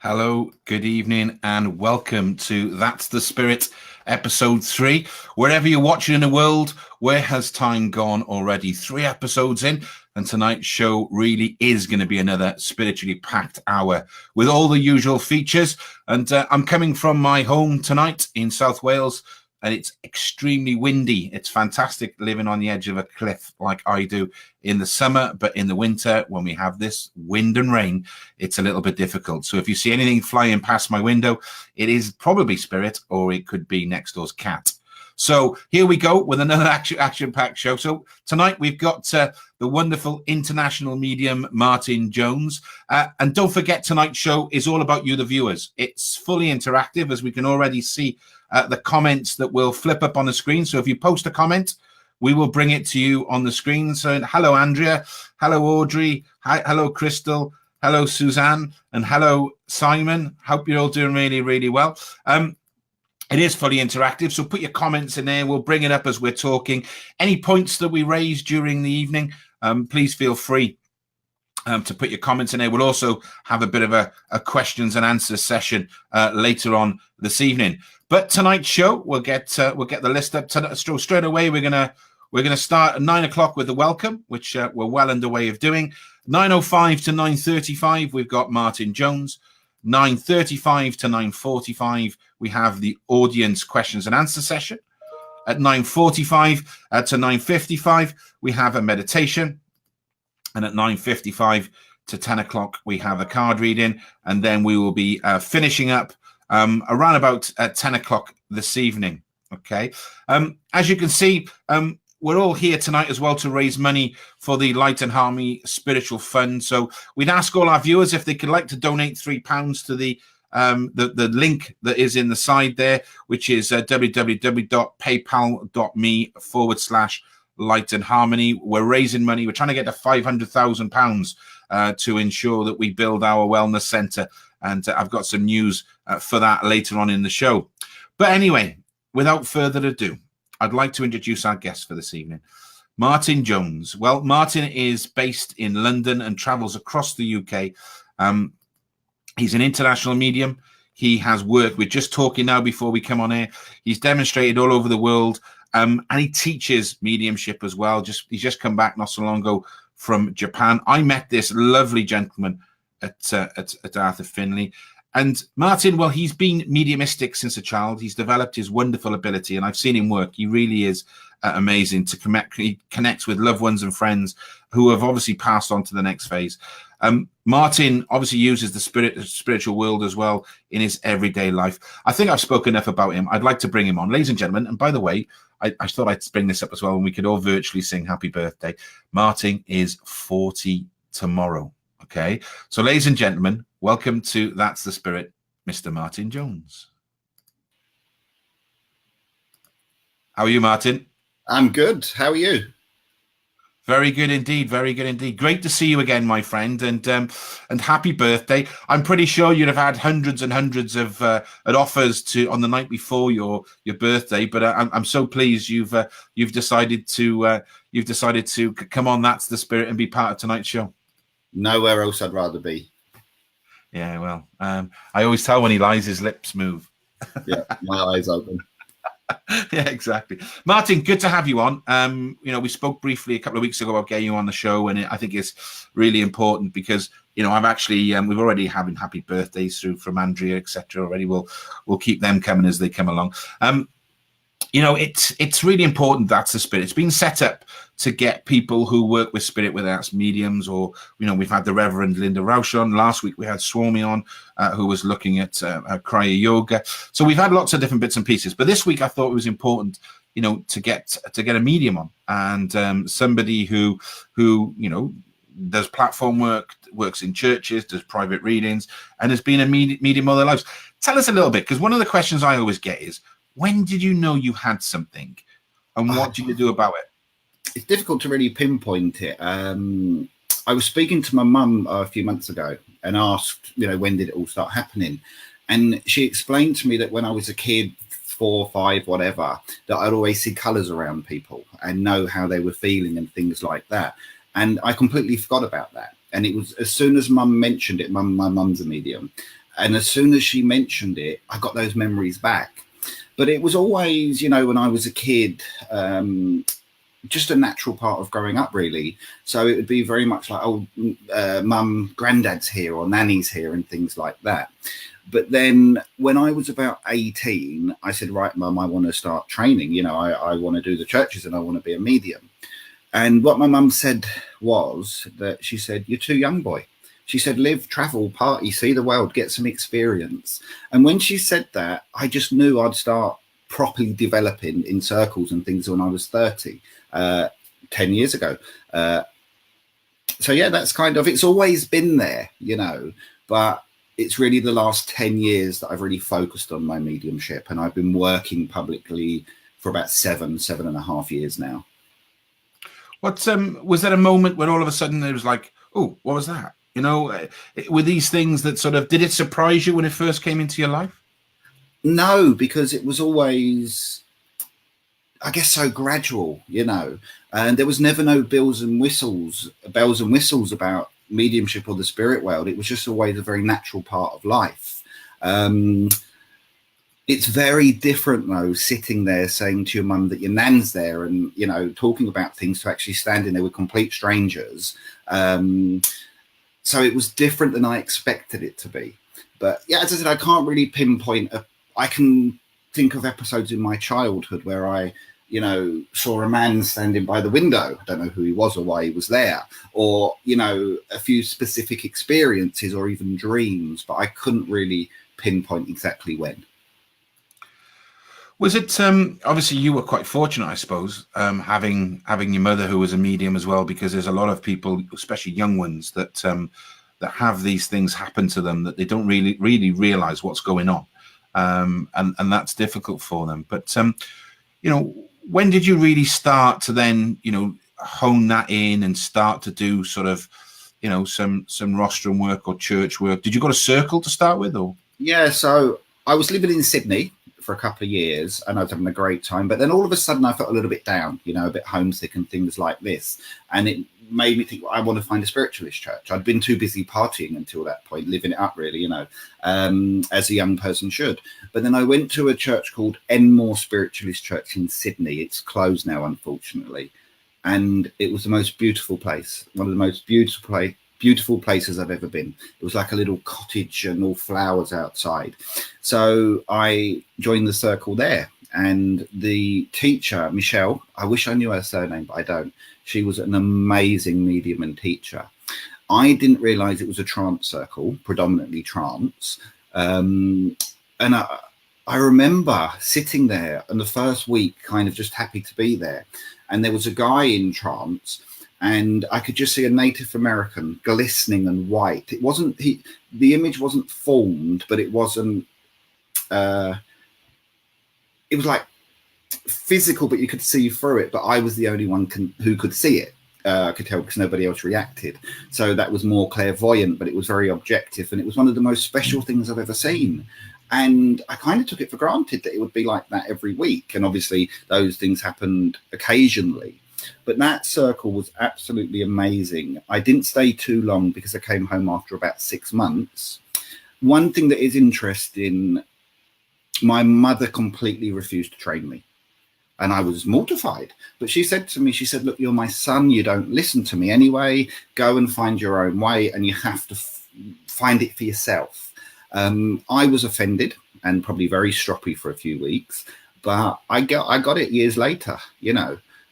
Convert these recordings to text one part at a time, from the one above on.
Hello, good evening, and welcome to That's the Spirit, episode 3. Wherever you're watching in the world, where has time gone already? 3 episodes in, and tonight's show really is going to be another spiritually packed hour with all the usual features. And I'm coming from my home tonight in South Wales, and it's extremely windy. It's fantastic living on the edge of a cliff like I do in the summer, but in the winter, when we have this wind and rain, it's a little bit difficult. So if you see anything flying past my window, it is probably spirit, or it could be next door's cat. So here we go with another action-packed show. So tonight we've got the wonderful international medium, Martin Jones. And don't forget, tonight's show is all about you, the viewers. It's fully interactive, as we can already see the comments that will flip up on the screen. So if you post a comment, we will bring it to you on the screen. So hello, Andrea. Hello, Audrey. Hi, hello, Crystal. Hello, Suzanne. And hello, Simon. Hope you're all doing really, really well. It is fully interactive, so put your comments in there. We'll bring it up as we're talking. Any points that we raise during the evening, please feel free to put your comments in there. We'll also have a bit of a questions and answers session later on this evening. But tonight's show, we'll get the list up straight away. We're gonna start at 9 o'clock with the welcome, which we're well underway of doing. 9:05 to 9:35, we've got Martin Jones. 9:35 to 9:45, we have the audience questions and answer session. At 9:45 to 9:55, we have a meditation. And at 9:55 to 10 o'clock, we have a card reading. And then we will be finishing up around about 10 o'clock this evening. Okay. As you can see, we're all here tonight as well to raise money for the Light and Harmony Spiritual Fund. So we'd ask all our viewers if they could like to donate £3 to the link that is in the side there, which is www.paypal.me/Light and Harmony. We're raising money. We're trying to get to £500,000 to ensure that we build our wellness centre. And I've got some news for that later on in the show. But anyway, without further ado, I'd like to introduce our guest for this evening, Martin Jones. Well, Martin is based in London and travels across the UK. He's an international medium. He has worked, we're just talking now before we come on air, he's demonstrated all over the world, and he teaches mediumship as well. He's just come back not so long ago from Japan. I met this lovely gentleman at Arthur Finley. And Martin, well, he's been mediumistic since a child. He's developed his wonderful ability, and I've seen him work. He really is amazing to connect. He connects with loved ones and friends who have obviously passed on to the next phase. Martin obviously uses the spiritual world as well in his everyday life. I think I've spoken enough about him. I'd like to bring him on. Ladies and gentlemen, and by the way, I thought I'd bring this up as well, and we could all virtually sing happy birthday. Martin is 40 tomorrow. Okay, so ladies and gentlemen, welcome to That's the Spirit, Mr. Martin Jones. How are you, Martin? I'm good. How are you? Very good indeed. Very good indeed. Great to see you again, my friend, and happy birthday. I'm pretty sure you'd have had hundreds and hundreds of offers on the night before your birthday, but I'm so pleased you've decided to come on That's the Spirit and be part of tonight's show. Nowhere else I'd rather be. Yeah, well, I always tell when he lies, his lips move. Yeah, my eyes open. Yeah, exactly. Martin, good to have you on. We spoke briefly a couple of weeks ago about getting you on the show, and I think it's really important because, I've actually, we've already having happy birthdays through from Andrea, etc. already. We'll keep them coming as they come along. It's really important. That's the Spirit. It's been set up to get people who work with spirit, whether that's mediums or, we've had the Reverend Linda Rausch on. Last week we had Swami on, who was looking at Kriya Yoga. So we've had lots of different bits and pieces. But this week I thought it was important, to get a medium on and somebody who does platform work, works in churches, does private readings, and has been a medium all their lives. Tell us a little bit, because one of the questions I always get is, when did you know you had something, and what did you do about it? It's difficult to really pinpoint it. I was speaking to my mum a few months ago and asked, when did it all start happening? And she explained to me that when I was a kid, 4, 5, whatever, that I'd always see colours around people and know how they were feeling and things like that. And I completely forgot about that. And it was as soon as Mum mentioned it, my mum's a medium, And as soon as she mentioned it, I got those memories back. But it was always, when I was a kid, just a natural part of growing up, really. So it would be very much like, mum, granddad's here or nanny's here and things like that. But then when I was about 18, I said, right, mum, I want to start training. I want to do the churches and I want to be a medium. And what my mum said was that she said, you're too young, boy. She said, live, travel, party, see the world, get some experience. And when she said that, I just knew I'd start properly developing in circles and things when I was 30, 10 years ago. So, yeah, that's kind of, it's always been there, but it's really the last 10 years that I've really focused on my mediumship. And I've been working publicly for about 7.5 years now. What was that a moment when all of a sudden it was like, oh, what was that? Were these things that sort of, did it surprise you when it first came into your life? No, because it was always, I guess, so gradual, and there was never no bells and whistles about mediumship or the spirit world. It was just always a very natural part of life. It's very different, though, sitting there saying to your mum that your nan's there and, talking about things, to actually standing there with complete strangers. So it was different than I expected it to be. But yeah, as I said, I can't really pinpoint. I can think of episodes in my childhood where I, saw a man standing by the window. I don't know who he was or why he was there, or, a few specific experiences or even dreams, but I couldn't really pinpoint exactly when. Was it, obviously you were quite fortunate, I suppose, having your mother who was a medium as well, because there's a lot of people, especially young ones, that have these things happen to them that they don't really realize what's going on. And that's difficult for them. But, when did you really start to then, hone that in and start to do sort of, some rostrum work or church work? Did you go to Circle to start with, or? Yeah, so I was living in Sydney for a couple of years and I was having a great time, but then all of a sudden I felt a little bit down, a bit homesick and things like this, and it made me think, well, I want to find a spiritualist church. I'd been too busy partying until that point, living it up really, as a young person should. But then I went to a church called Enmore Spiritualist Church in Sydney. It's closed now, unfortunately, and it was the most beautiful place, one of the most beautiful places I've ever been. It was like a little cottage and all flowers outside. So I joined the Circle there, and the teacher, Michelle, I wish I knew her surname, but I don't. She was an amazing medium and teacher. I didn't realize it was a trance circle, predominantly trance. And I remember sitting there and the first week kind of just happy to be there. And there was a guy in trance, and I could just see a Native American glistening and white. It wasn't, the image wasn't formed, but it wasn't, it was like physical, but you could see through it. But I was the only one who could see it. I could tell because nobody else reacted. So that was more clairvoyant, but it was very objective. And it was one of the most special things I've ever seen. And I kind of took it for granted that it would be like that every week. And obviously those things happened occasionally. But that circle was absolutely amazing. I didn't stay too long because I came home after about 6 months. One thing that is interesting, my mother completely refused to train me. And I was mortified. But she said to me, she said, look, you're my son. You don't listen to me anyway. Go and find your own way. And you have to find it for yourself. I was offended and probably very stroppy for a few weeks. But I got it years later,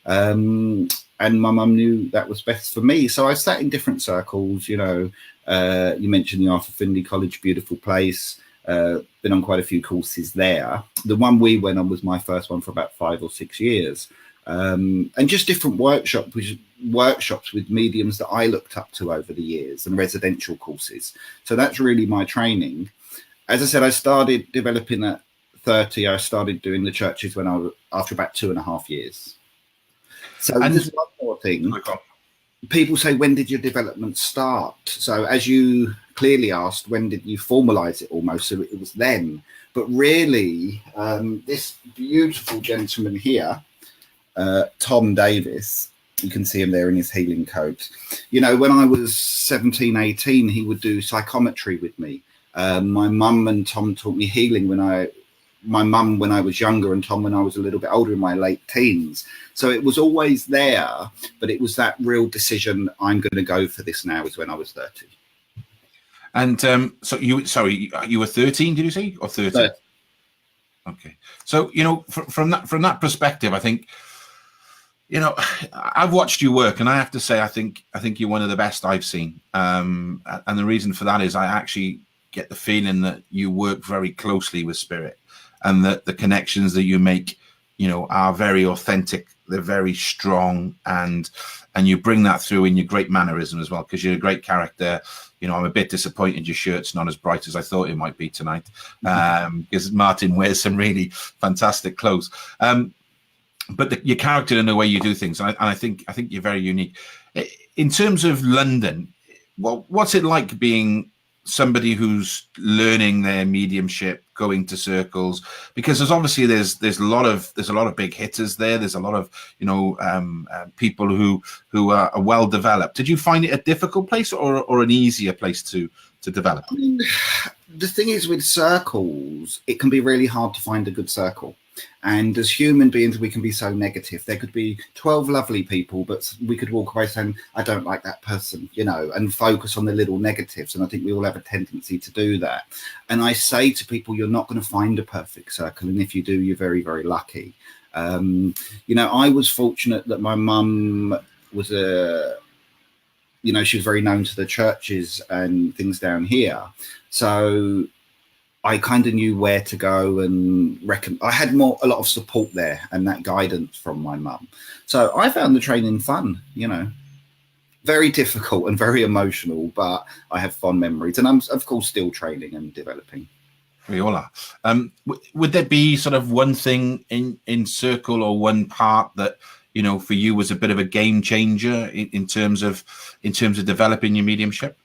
and my mum knew that was best for me. So I sat in different circles, you mentioned the Arthur Findlay College, beautiful place. Been on quite a few courses there. The one we went on was my first one for about 5 or 6 years. And just different workshops with mediums that I looked up to over the years, and residential courses. So that's really my training. As I said, I started developing at 30. I started doing the churches after about 2.5 years. So there's one more thing. People say, when did your development start? So as you clearly asked, when did you formalize it almost? So it was then. But really, this beautiful gentleman here, Tom Davis, you can see him there in his healing coat. When I was 17, 18, he would do psychometry with me. My mum and Tom taught me healing my mum when I was younger and Tom when I was a little bit older in my late teens. So it was always there, but it was that real decision, I'm going to go for this now, is when I was 30. And so you were 13, did you say, or 30? 30. Okay. So, from that perspective, I think, I've watched you work, and I have to say, I think you're one of the best I've seen. And the reason for that is I actually get the feeling that you work very closely with spirit, and that the connections that you make, are very authentic. They're very strong, and you bring that through in your great mannerism as well, because you're a great character. I'm a bit disappointed your shirt's not as bright as I thought it might be tonight, because Martin wears some really fantastic clothes. But your character and the way you do things, and I think you're very unique. In terms of London, what's it like being somebody who's learning their mediumship, going to circles? Because there's a lot of big hitters there. There's a lot of people who are well developed. Did you find it a difficult place or an easier place to develop? I mean, the thing is, with circles, it can be really hard to find a good circle. And as human beings, we can be so negative. There could be 12 lovely people, but we could walk away saying, I don't like that person, and focus on the little negatives. And I think we all have a tendency to do that. And I say to people, you're not going to find a perfect circle. And if you do, you're very, very lucky. I was fortunate that my mum was she was very known to the churches and things down here. So I kind of knew where to go, and I had a lot of support there and that guidance from my mum. So I found the training fun, very difficult and very emotional, but I have fond memories, and I'm of course still training and developing. We all are. Would there be sort of one thing in circle, or one part that for you was a bit of a game changer in terms of developing your mediumship?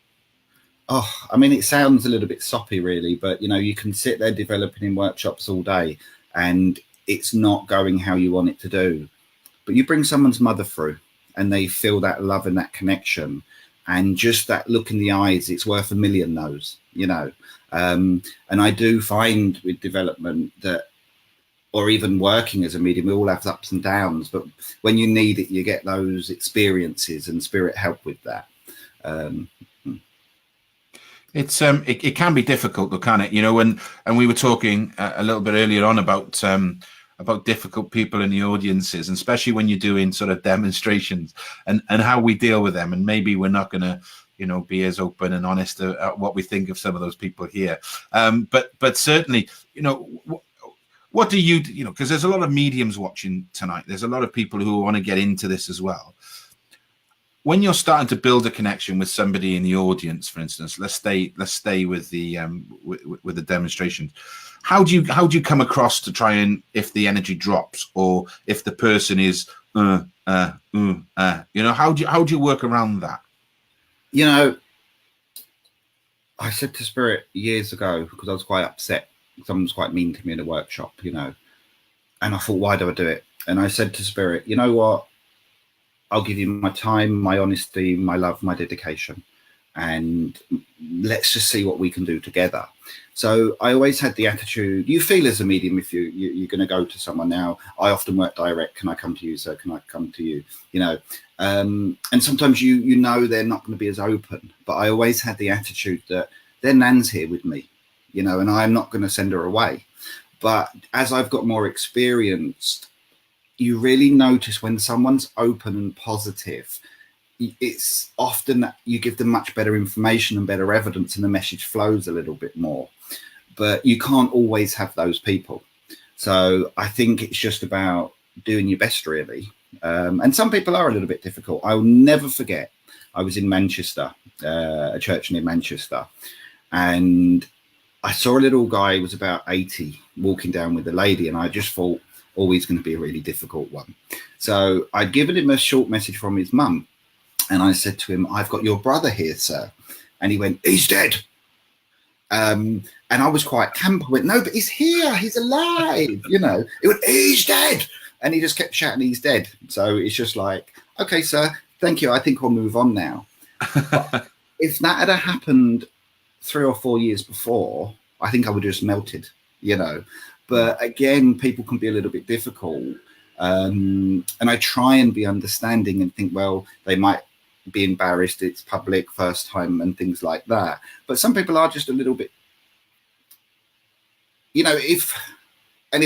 Oh, I mean, it sounds a little bit soppy, really, but you can sit there developing in workshops all day, and it's not going how you want it to do. But you bring someone's mother through, and they feel that love and that connection, and just that look in the eyes, it's worth a million no's, And I do find with development that, or even working as a medium, we all have ups and downs, but when you need it, you get those experiences, and spirit help with that. It's it can be difficult though, can it? And we were talking a little bit earlier on about difficult people in the audiences, and especially when you're doing sort of demonstrations, and how we deal with them. And maybe we're not going to be as open and honest at what we think of some of those people here. But certainly, what do you because there's a lot of mediums watching tonight. There's a lot of people who want to get into this as well. When you're starting to build a connection with somebody in the audience, for instance, let's stay with the with the demonstrations. How do you come across to try and, if the energy drops, or if the person is how do you work around that? I said to Spirit years ago, because I was quite upset. Someone was quite mean to me in a workshop, and I thought, why do I do it? And I said to Spirit, you know what? I'll give you my time, my honesty, my love, my dedication, and let's just see what we can do together. So I always had the attitude, you feel as a medium, if you're going to go to someone now, I often work direct. Can I come to you, sir? Can I come to you? And sometimes they're not going to be as open, but I always had the attitude that their nan's here with me, and I'm not going to send her away. But as I've got more experienced, you really notice when someone's open and positive, it's often that you give them much better information and better evidence, and the message flows a little bit more. But you can't always have those people. So I think it's just about doing your best, really. And some people are a little bit difficult. I'll never forget, I was in Manchester, a church near Manchester, and I saw a little guy who was about 80 walking down with a lady, and I just thought, always going to be a really difficult one. So I'd given him a short message from his mum, and I said to him, I've got your brother here, sir. And he went, he's dead. And I was quite camp. I went, no, but he's here. He's alive. He went, he's dead. And he just kept shouting, he's dead. So it's just like, okay, sir, thank you. I think we'll move on now. If that had happened 3 or 4 years before, I think I would have just melted, you know. But again, people can be a little bit difficult. And I try and be understanding and think, well, they might be embarrassed, it's public, first time and things like that. But some people are just a little bit, you know, if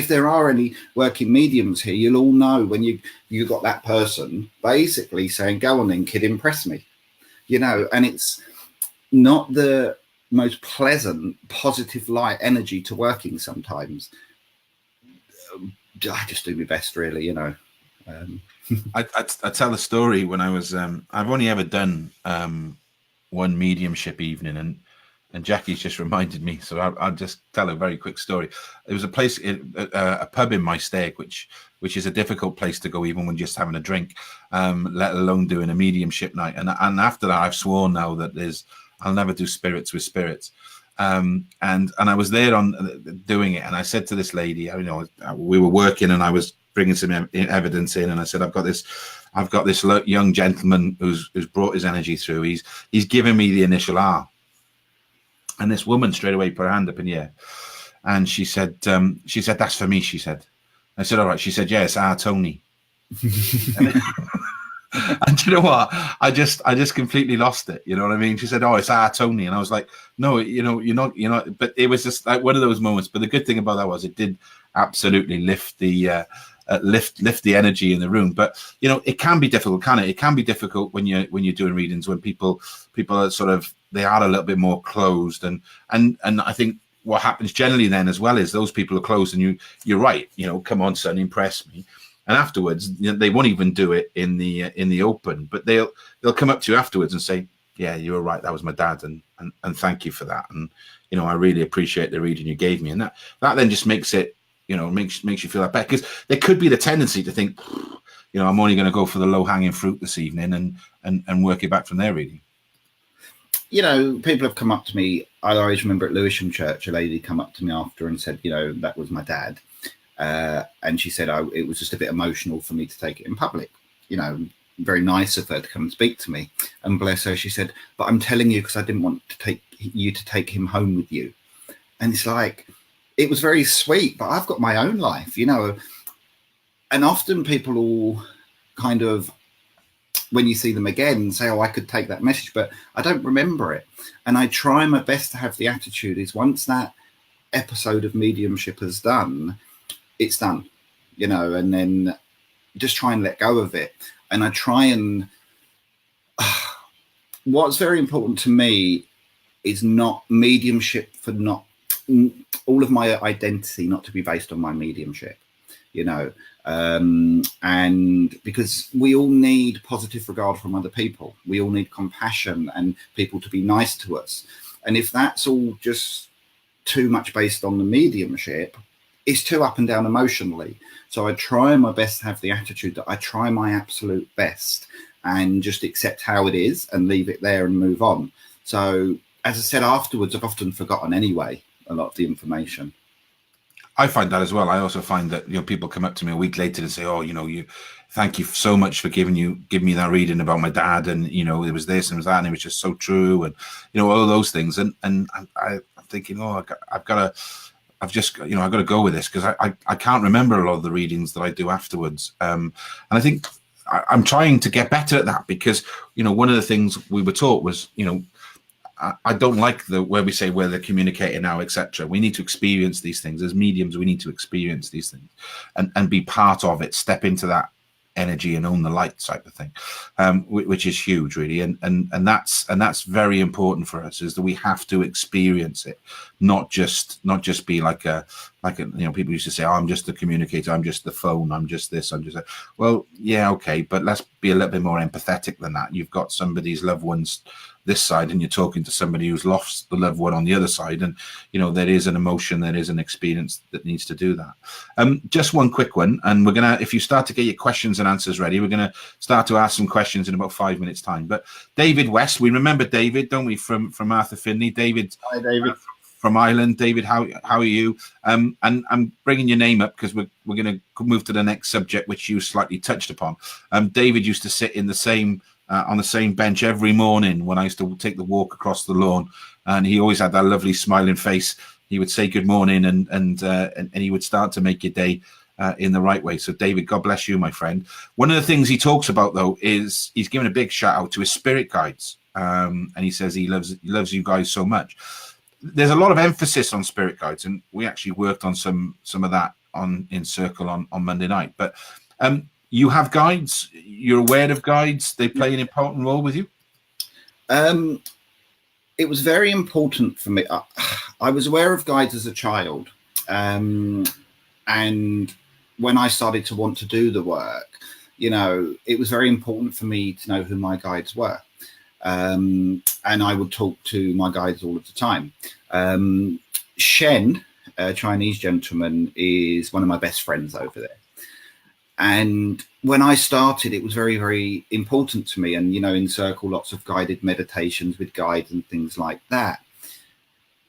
there are any working mediums here, you'll all know when you got that person basically saying, go on then, kid, impress me, you know. And it's not the most pleasant, positive light energy to working sometimes. I just do my best, really, you know. I tell a story when I was, I've only ever done one mediumship evening, and Jackie's just reminded me, so I'll just tell a very quick story. There was a place, a pub in my stake, which is a difficult place to go even when just having a drink, let alone doing a mediumship night. And after that, I've sworn now that I'll never do spirits with spirits. And I was there on doing it, and I said to this lady, you know, we were working, and I was bringing some evidence in, and I said, I've got this young gentleman who's brought his energy through. He's given me the initial R. And this woman straight away put her hand up in the air, and she said, that's for me. She said. I said, all right. She said, yes, Tony. And you know what? I just completely lost it. You know what I mean? She said, oh, it's Tony. And I was like, no, you know, you're not. But it was just like one of those moments. But the good thing about that was it did absolutely lift the energy in the room. But you know, it can be difficult, can it? It can be difficult when you're doing readings, when people are sort of, they are a little bit more closed, and I think what happens generally then as well is those people are closed, and you're right, you know, come on son, impress me. And afterwards, you know, they won't even do it in the open, but they'll come up to you afterwards and say, yeah, you were right, that was my dad, and thank you for that, and you know, I really appreciate the reading you gave me. And that then just makes it, you know, makes you feel that better, because there could be the tendency to think, you know, I'm only going to go for the low hanging fruit this evening and work it back from there, really. You know, people have come up to me. I always remember at Lewisham Church, a lady come up to me after and said, you know, that was my dad. And she said, it was just a bit emotional for me to take it in public. You know, very nice of her to come and speak to me. And bless her, she said, but I'm telling you because I didn't want to take him home with you. And it's like, it was very sweet, but I've got my own life, you know. And often people all kind of, when you see them again, say, oh, I could take that message, but I don't remember it. And I try my best to have the attitude is, once that episode of mediumship is done, it's done, you know, and then just try and let go of it. And I try and what's very important to me is not mediumship for not all of my identity not to be based on my mediumship, you know. And because we all need positive regard from other people, we all need compassion and people to be nice to us. And if that's all just too much based on the mediumship, it's too up and down emotionally. So I try my best to have the attitude that I try my absolute best and just accept how it is and leave it there and move on. So as I said, afterwards, I've often forgotten anyway a lot of the information. I find that as well. I also find that, you know, people come up to me a week later and say, oh, you know, thank you so much for giving me that reading about my dad, and you know, it was this and it was that, and it was just so true, and you know, all those things. And I'm thinking, oh, I've got to go with this, because I can't remember a lot of the readings that I do afterwards. And I think I'm trying to get better at that, because you know, one of the things we were taught was, you know, I don't like where we say we're the communicator now, etc. We need to experience these things as mediums. We need to experience these things and be part of it, step into that energy and own the light type of thing, which is huge, really. And that's very important for us, is that we have to experience it, not just be like a you know, people used to say, oh, I'm just the communicator, I'm just the phone, I'm just this, I'm just that. Well, yeah, okay, but let's be a little bit more empathetic than that. You've got somebody's loved ones this side, and you're talking to somebody who's lost the loved one on the other side, and you know, there is an emotion, there is an experience that needs to do that. Just one quick one, and we're gonna, if you start to get your questions and answers ready, we're gonna start to ask some questions in about 5 minutes time. But David West, we remember David, don't we, from Arthur Finley? David. Hi, David. From Ireland. David, how are you? And I'm bringing your name up because we're going to move to the next subject, which you slightly touched upon. David used to sit in the same on the same bench every morning when I used to take the walk across the lawn, and he always had that lovely smiling face. He would say good morning, and he would start to make your day in the right way. So, David, God bless you, my friend. One of the things he talks about, though, is he's given a big shout out to his spirit guides, and he says he loves you guys so much. There's a lot of emphasis on spirit guides, and we actually worked on some of that in Circle on Monday night. But you have guides. You're aware of guides. They play an important role with you. It was very important for me. I was aware of guides as a child, and when I started to want to do the work, it was very important for me to know who my guides were. And I would talk to my guides all of the time. Shen, a Chinese gentleman, is one of my best friends over there. And when I started, it was very, very important to me. And, in Circle, lots of guided meditations with guides and things like that.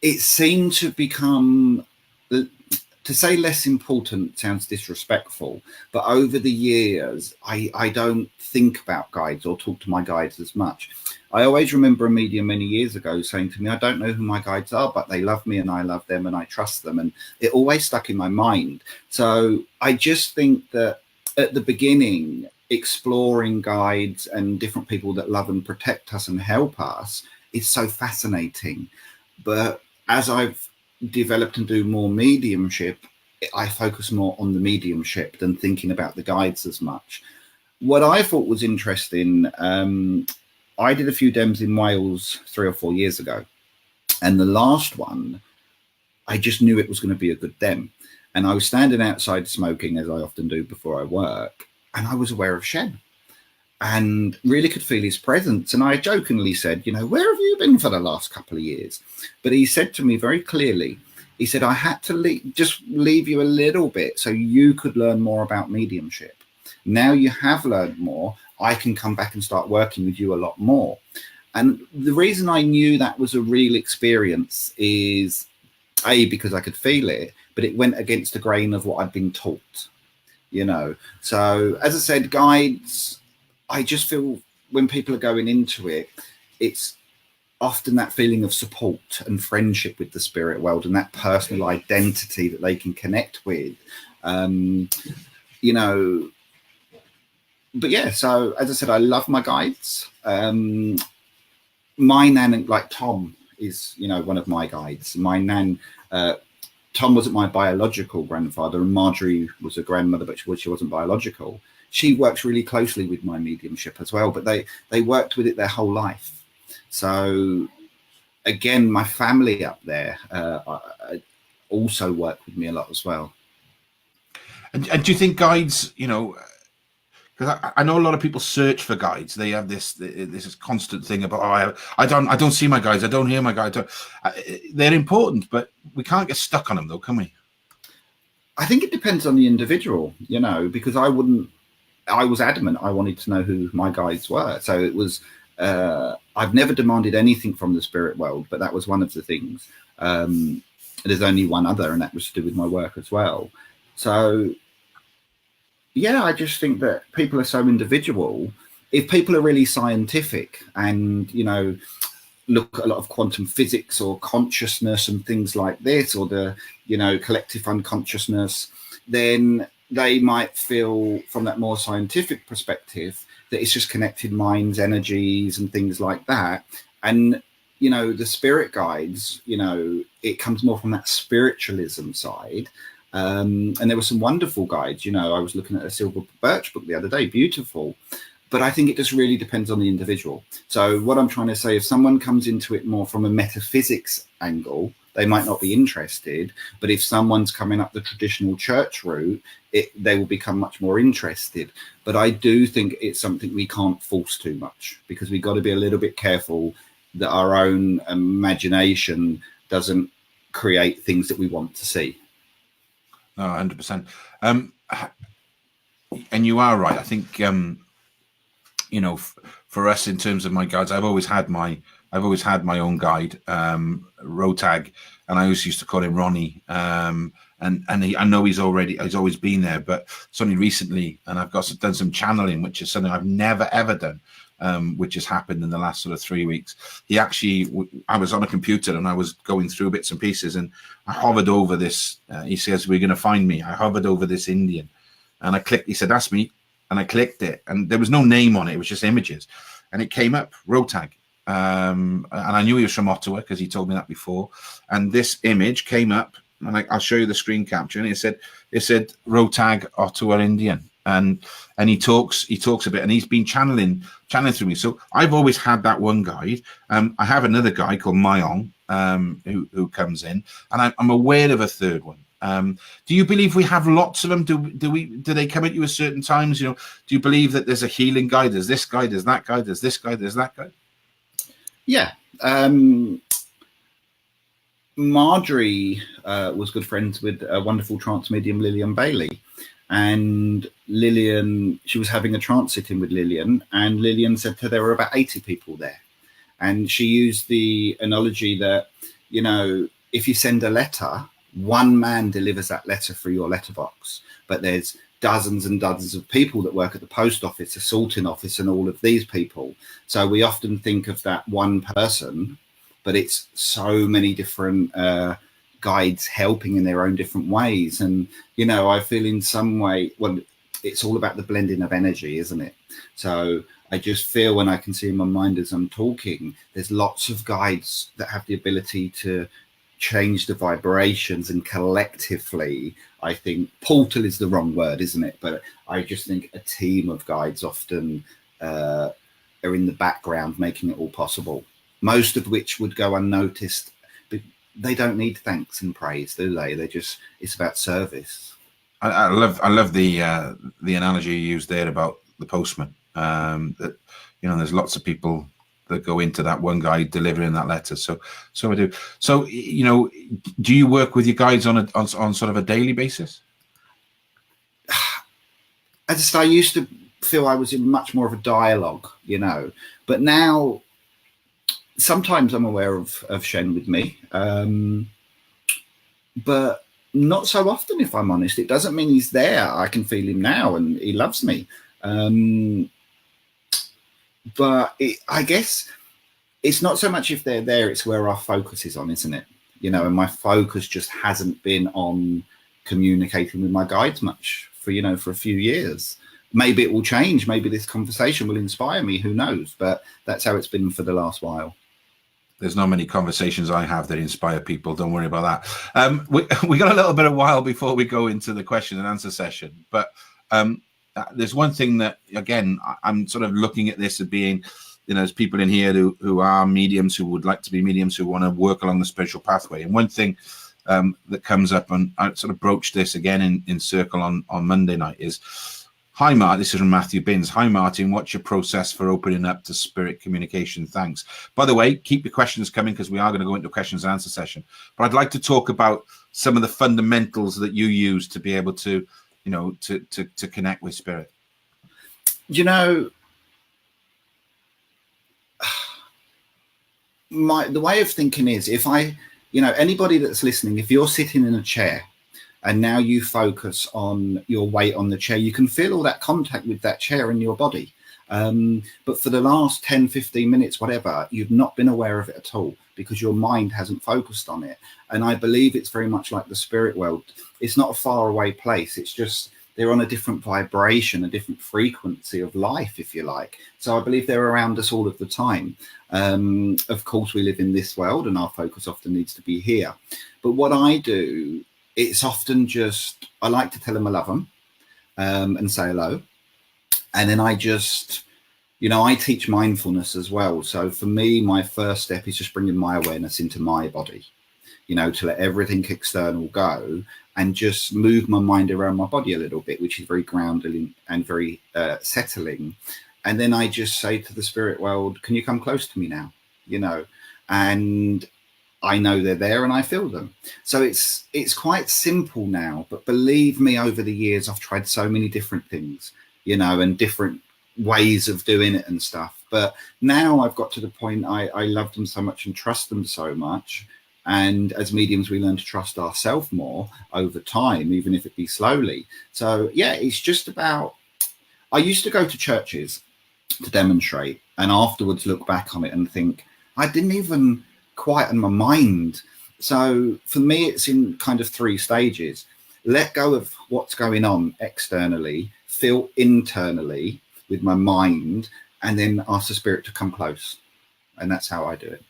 It seemed to become, to say less important sounds disrespectful, but over the years, I don't think about guides or talk to my guides as much. I always remember a medium many years ago saying to me, I don't know who my guides are, but they love me and I love them and I trust them. And it always stuck in my mind. So I just think that at the beginning, exploring guides and different people that love and protect us and help us is so fascinating. But as I've developed and do more mediumship, I focus more on the mediumship than thinking about the guides as much. What I thought was interesting, I did a few dems in Wales 3 or 4 years ago. And the last one, I just knew it was going to be a good dem. And I was standing outside smoking, as I often do before I work, and I was aware of Shen and really could feel his presence. And I jokingly said, where have you been for the last couple of years? But he said to me very clearly, he said, I had to leave you a little bit so you could learn more about mediumship. Now you have learned more, I can come back and start working with you a lot more. And the reason I knew that was a real experience is, A, because I could feel it, but it went against the grain of what I'd been taught, So, as I said, guides, I just feel when people are going into it, it's often that feeling of support and friendship with the spirit world and that personal identity that they can connect with, But yeah, so as I said, I love my guides. My nan, like Tom, is one of my guides. My nan, Tom wasn't my biological grandfather, and Marjorie was a grandmother, but she wasn't biological. She works really closely with my mediumship as well, but they worked with it their whole life. So again, my family up there also work with me a lot as well. And do you think guides, because I know a lot of people search for guides. They have this constant thing about, I don't see my guides, I don't hear my guides. They're important, but we can't get stuck on them, though, can we? I think it depends on the individual, because I was adamant I wanted to know who my guides were. So it was, I've never demanded anything from the spirit world, but that was one of the things. There's only one other, and that was to do with my work as well. So yeah, I just think that people are so individual. If people are really scientific and, look at a lot of quantum physics or consciousness and things like this, or the, collective unconsciousness, then they might feel from that more scientific perspective that it's just connected minds, energies and things like that. And, the spirit guides, it comes more from that spiritualism side. And there were some wonderful guides. I was looking at a Silver Birch book the other day, beautiful. But I think it just really depends on the individual. So what I'm trying to say, if someone comes into it more from a metaphysics angle, they might not be interested. But if someone's coming up the traditional church route, they will become much more interested. But I do think it's something we can't force too much, because we've got to be a little bit careful that our own imagination doesn't create things that we want to see. No, 100%. And you are right. I think, for us in terms of my guides, I've always had my own guide, Rotag, and I always used to call him Ronnie. And I know he's always been there, but it's only recently, and I've done some channeling, which is something I've never ever done. which has happened in the last sort of 3 weeks. He actually, I was on a computer and I was going through bits and pieces, and I hovered over this. He says, "We're going to find me." I hovered over this Indian, and I clicked. He said, "That's me," and I clicked it, and there was no name on it. It was just images, and it came up, Rotag. And I knew he was from Ottawa because he told me that before. And this image came up, and I'll show you the screen capture. And it said Rotag, Ottawa, Indian. And he talks a bit, and he's been channeling through me. So I've always had that one guide. I have another guy called Mayong, who comes in, and I'm aware of a third one. Do you believe we have lots of them? Do they come at you at certain times? You know, do you believe that there's a healing guide? There's this guy, there's that guy, there's this guy, there's that guy. Yeah. Marjorie was good friends with a wonderful trance medium, Lillian Bailey. And Lillian, she was having a trance sitting with Lillian, and Lillian said to her there were about 80 people there. And she used the analogy that, you know, if you send a letter, one man delivers that letter through your letterbox, but there's dozens and dozens of people that work at the post office, the sorting office, and all of these people. So we often think of that one person, but it's so many different guides helping in their own different ways. And, you know, I feel in some way, well, it's all about the blending of energy, isn't it? So I just feel when I can see in my mind as I'm talking, there's lots of guides that have the ability to change the vibrations, and collectively, I think portal is the wrong word, isn't it? But I just think a team of guides often are in the background making it all possible, most of which would go unnoticed. But they don't need thanks and praise, do they? It's about service. I love the analogy you used there about the postman. That, you know, there's lots of people that go into that one guy delivering that letter. So I do. So, you know, do you work with your guides on sort of a daily basis? As I say, I used to feel I was in much more of a dialogue, you know, but now sometimes I'm aware of Shen with me, but not so often, if I'm honest. It doesn't mean he's there. I can feel him now, and he loves me. But I guess it's not so much if they're there, it's where our focus is on, isn't it? You know, and my focus just hasn't been on communicating with my guides much for a few years. Maybe it will change. Maybe this conversation will inspire me. Who knows? But that's how it's been for the last while. There's not many conversations I have that inspire people. Don't worry about that. We got a little bit of while before we go into the question and answer session. But there's one thing that, again, I'm sort of looking at this as being, you know, there's people in here who are mediums, who would like to be mediums, who want to work along the spiritual pathway. And one thing that comes up, and I sort of broached this again in Circle on Monday night, is, "Hi, Mark." This is from Matthew Binns. "Hi, Martin. What's your process for opening up to spirit communication? Thanks." By the way, keep your questions coming, because we are going to go into a questions and answer session. But I'd like to talk about some of the fundamentals that you use to be able to, you know, to connect with spirit. You know, the way of thinking is, if anybody that's listening, if you're sitting in a chair and now you focus on your weight on the chair, you can feel all that contact with that chair in your body. But for the last 10, 15 minutes, whatever, you've not been aware of it at all, because your mind hasn't focused on it. And I believe it's very much like the spirit world. It's not a far away place. It's just they're on a different vibration, a different frequency of life, if you like. So I believe they're around us all of the time. Of course, we live in this world, and our focus often needs to be here. But what I do, it's often just, I like to tell them I love them and say hello. And then I just, I teach mindfulness as well. So for me, my first step is just bringing my awareness into my body, to let everything external go and just move my mind around my body a little bit, which is very grounding and very settling. And then I just say to the spirit world, can you come close to me now? And I know they're there and I feel them. So it's quite simple now, but believe me, over the years, I've tried so many different things, and different ways of doing it and stuff. But now I've got to the point I love them so much and trust them so much. And as mediums, we learn to trust ourselves more over time, even if it be slowly. So, yeah, it's just about, I used to go to churches to demonstrate. and afterwards look back on it and think, I didn't even quieten my mind. So for me, it's in kind of 3 stages. Let go of what's going on externally, feel internally with my mind, and then ask the spirit to come close. And that's how I do it.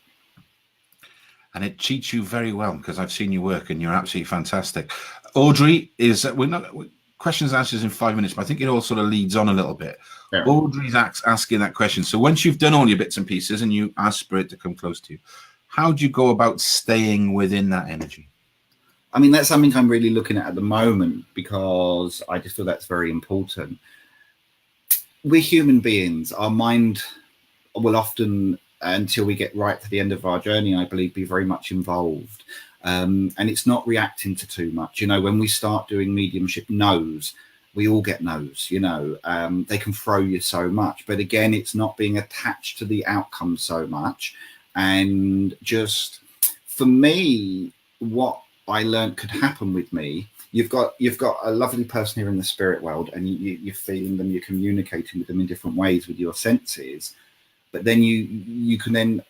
And it cheats you very well, because I've seen you work and you're absolutely fantastic. Audrey is, we're not questions and answers in 5 minutes, but I think it all sort of leads on a little bit. Yeah. Audrey's asking that question. So once you've done all your bits and pieces and you ask spirit to come close to you, how do you go about staying within that energy? I mean, that's something I'm really looking at the moment, because I just feel that's very important. We're human beings. Our mind will often, until we get right to the end of our journey, I believe, be very much involved. And it's not reacting to too much. You know, when we start doing mediumship no's, we all get no's, you know, they can throw you so much. But again, it's not being attached to the outcome so much. And just, for me, what I learned could happen with me, you've got a lovely person here in the spirit world, and you're feeling them, you're communicating with them in different ways with your senses. But then you can then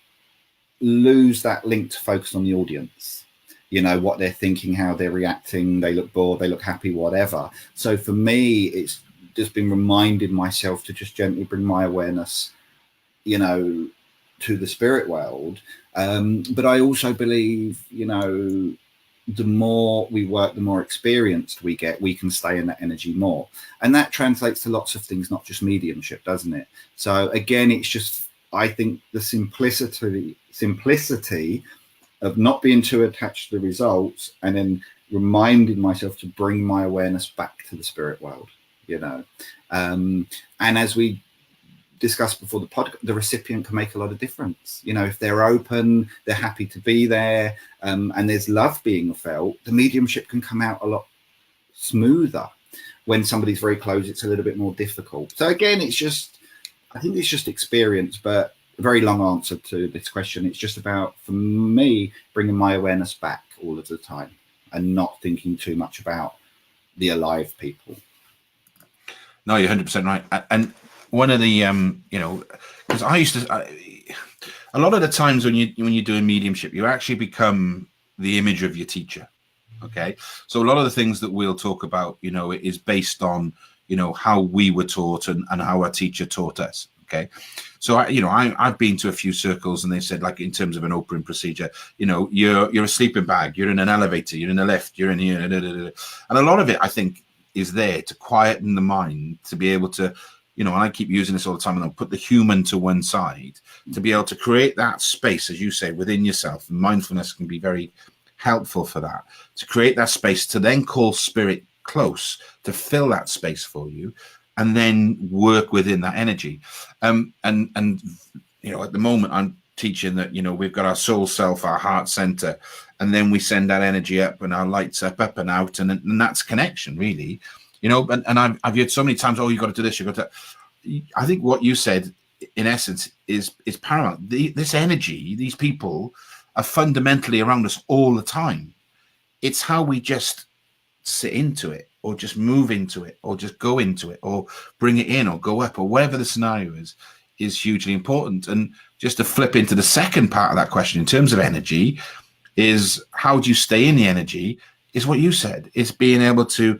lose that link to focus on the audience, you know, what they're thinking, how they're reacting, they look bored, they look happy, whatever. So for me, it's just been reminding myself to just gently bring my awareness, you know, to the spirit world. But I also believe, you know, the more we work, the more experienced we get, we can stay in that energy more. And that translates to lots of things, not just mediumship, doesn't it? So again, it's just, I think the simplicity of not being too attached to the results, and then reminding myself to bring my awareness back to the spirit world, you know. And as we discussed before the podcast, the recipient can make a lot of difference. You know, if they're open, they're happy to be there, and there's love being felt, the mediumship can come out a lot smoother. When somebody's very close, it's a little bit more difficult. So again, it's just, I think it's just experience, but a very long answer to this question. It's just about, for me, bringing my awareness back all of the time and not thinking too much about the alive people. No, you're 100% right. And one of the, you know, because I used to, a lot of the times when you're doing mediumship, you actually become the image of your teacher. Okay. So a lot of the things that we'll talk about, you know, is based on, you know, how we were taught and how our teacher taught us. Okay. So, I've been to a few circles, and they said, like, in terms of an opening procedure, you know, you're a sleeping bag, you're in an elevator, you're in a lift, you're in here. And a lot of it, I think, is there to quieten the mind, to be able to, you know, and I keep using this all the time, and I'll put the human to one side, to be able to create that space, as you say, within yourself. And mindfulness can be very helpful for that, to create that space, to then call spirit close, to fill that space for you, and then work within that energy. And you know, at the moment, I'm teaching that, you know, we've got our soul self, our heart center, and then we send that energy up, and our lights up and out, and that's connection, really. You know, and I've heard so many times, oh, you got to do this, you got to. I think what you said, in essence, is paramount. This energy, these people, are fundamentally around us all the time. It's how we just sit into it, or just move into it, or just go into it, or bring it in, or go up, or whatever the scenario is hugely important. And just to flip into the second part of that question, in terms of energy, is how do you stay in the energy? Is what you said. It's being able to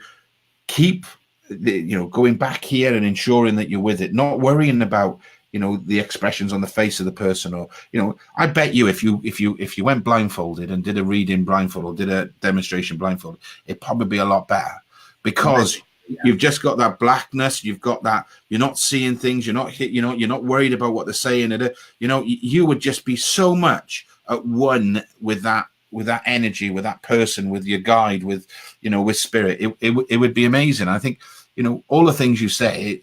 keep, you know, going back here and ensuring that you're with it, not worrying about, you know, the expressions on the face of the person. Or, you know, I bet you if you went blindfolded and did a reading blindfolded, or did a demonstration blindfolded, it'd probably be a lot better, because you've just got that blackness, you've got that, you're not seeing things, you're not worried about what they're saying. You know, you would just be so much at one with that energy, with that person, with your guide, with, you know, with spirit. It would be amazing. I think, you know, all the things you say,